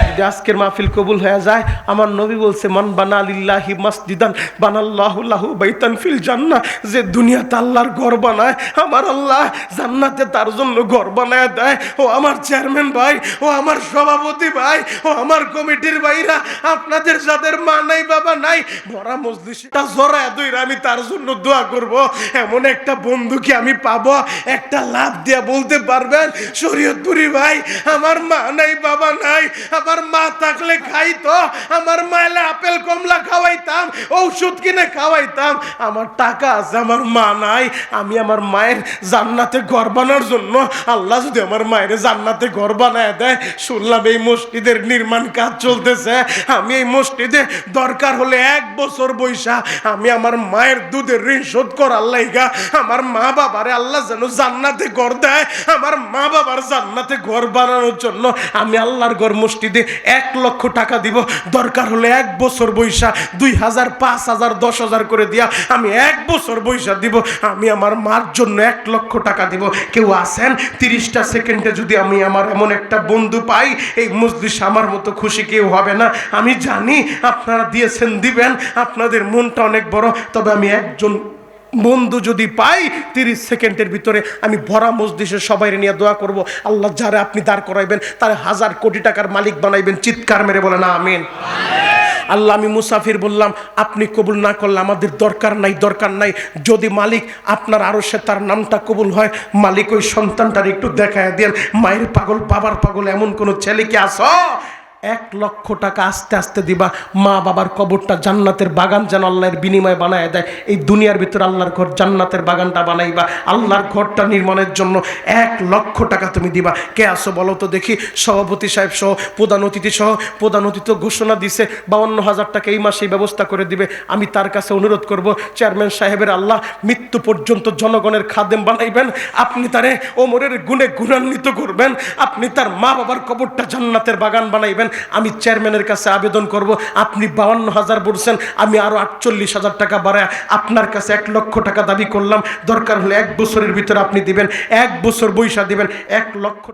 [SPEAKER 1] যদি আজকের মাহফিল কবুল হয়ে যায়, আমার নবী বলছে মান বানা লিল্লাহি মাসজিদান বানাল্লাহু লাহু বাইতান ফিল জান্নাহ, যে দুনিয়াতে আল্লাহর ঘর বানায় আমার আল্লাহ জান্নাতে তার জন্য ঘর বানায় দেয়। ও আমার চেয়ারম্যান ভাই, ও আমার সভাপতি ভাই, ও আমার কমিটির ভাইরা, আপনাদের যাদের মা নাই বাবা নাই, ভরা মজলিসটা জড়ায় দইরা আমি তার জন্য দোয়া করব। এমন একটা বন্ধু কি আমি পাবো? একটা লাভ দিয়া বলতে পারবেন শরীয়তপুরি ভাই আমার মা নাই বাবা নাই, আমার মা থাকলে খাইতো, আমার মাইলে আপেল কমলা খাওয়াইতাম, ঔষধ কিনে খাওয়াইতাম, আমার টাকা আছে, আমার মা নাই। আমি আমার মায়ের জান্নাতে ঘর বানানোর জন্য আল্লাহ যদি আমার মায়ের জান্নাতে ঘর বানায় দেয়, শুনলাম এই মসজিদের নির্মাণ কাজ চলতেছে, আমি এই মসজিদে দরকার হলে 1 বছর বৈশা আমি আমার মায়ের দুধের ঋণ শোধ করার লাইগা আমার মা বাবারে আল্লাহ যেন জান্নাতে ঘর দেয়, আমার মা বাবার জান্নাতে ঘর বানানোর জন্য আমি আল্লাহর ঘর মসজিদে 1 লক্ষ টাকা দিব। দরকার হলে 1 বছর বৈশা 2000, 5000, 10,000 করে দিয়া আমি 1 বছর বৈশা দিব। আমি আমার মার জন্য 1 লক্ষ টাকা দিব। কেউ আছেন 30টা সেকেন্ডে যদি আমি আমার এমন একটা বন্ধু পাই, এই মজলিস আমার মতো খুশি কেউ হবে না। আমি জানি আপনারা দিয়েছেন, দিবেন, আপনাদের মনটা অনেক বড়, তবে আমি একজন বন্ধু যদি পাই 30 সেকেন্ডের ভিতরে আমি ভরা মজলিসে সবাই নিয়ে দোয়া করব, আল্লাহ যারে আপনি দাঁড় করাইবেন তারে 1000 কোটি টাকার মালিক বানাইবেন। চিৎকার মেরে বলেন আমিন। আল্লাহ আমি মুসাফির বললাম, আপনি কবুল না করলে আমাদের দরকার নাই। যদি মালিক আপনার আরশে তার নামটা কবুল হয়, মালিক ওই সন্তানটার একটু দেখায় দেন। মায়ের পাগল বাবার পাগল এমন কোন ছেলে কি আছো? 1 লক্ষ টাকা আস্তে আস্তে দিবা, মা বাবার কবরটা জান্নাতের বাগান যেন আল্লাহর বিনিময়ে বানায় দেয়। এই দুনিয়ার ভিতরে আল্লাহর ঘর জান্নাতের বাগানটা বানাইবা, আল্লাহর ঘরটা নির্মাণের জন্য 1 লক্ষ টাকা তুমি দিবা। কে আসো বলো তো দেখি? সভাপতি সাহেব সহ প্রধান অতিথি সহ, প্রধান অতিথি তো ঘোষণা দিছে 52,000 টাকা এই মাসেই ব্যবস্থা করে দিবে। আমি তার কাছে অনুরোধ করব, চেয়ারম্যান সাহেবের আল্লাহ মৃত্যু পর্যন্ত জনগণের খাদেম বানাইবেন, আপনি তারে ওমরের গুণে গুণান্বিত করবেন, আপনি তার মা বাবার কবরটা জান্নাতের বাগান বানাইবেন। আমি চেয়ারম্যানের কাছে আবেদন করব, আপনি 52,000 বলছেন, আমি আরো 48,000 টাকা বাড়ায় আপনার কাছে 1 লক্ষ টাকা দাবি করলাম। দরকার হলে 1 বছরের ভিতরে আপনি দিবেন, 1 বছর বৈশা দিবেন 1 লক্ষ।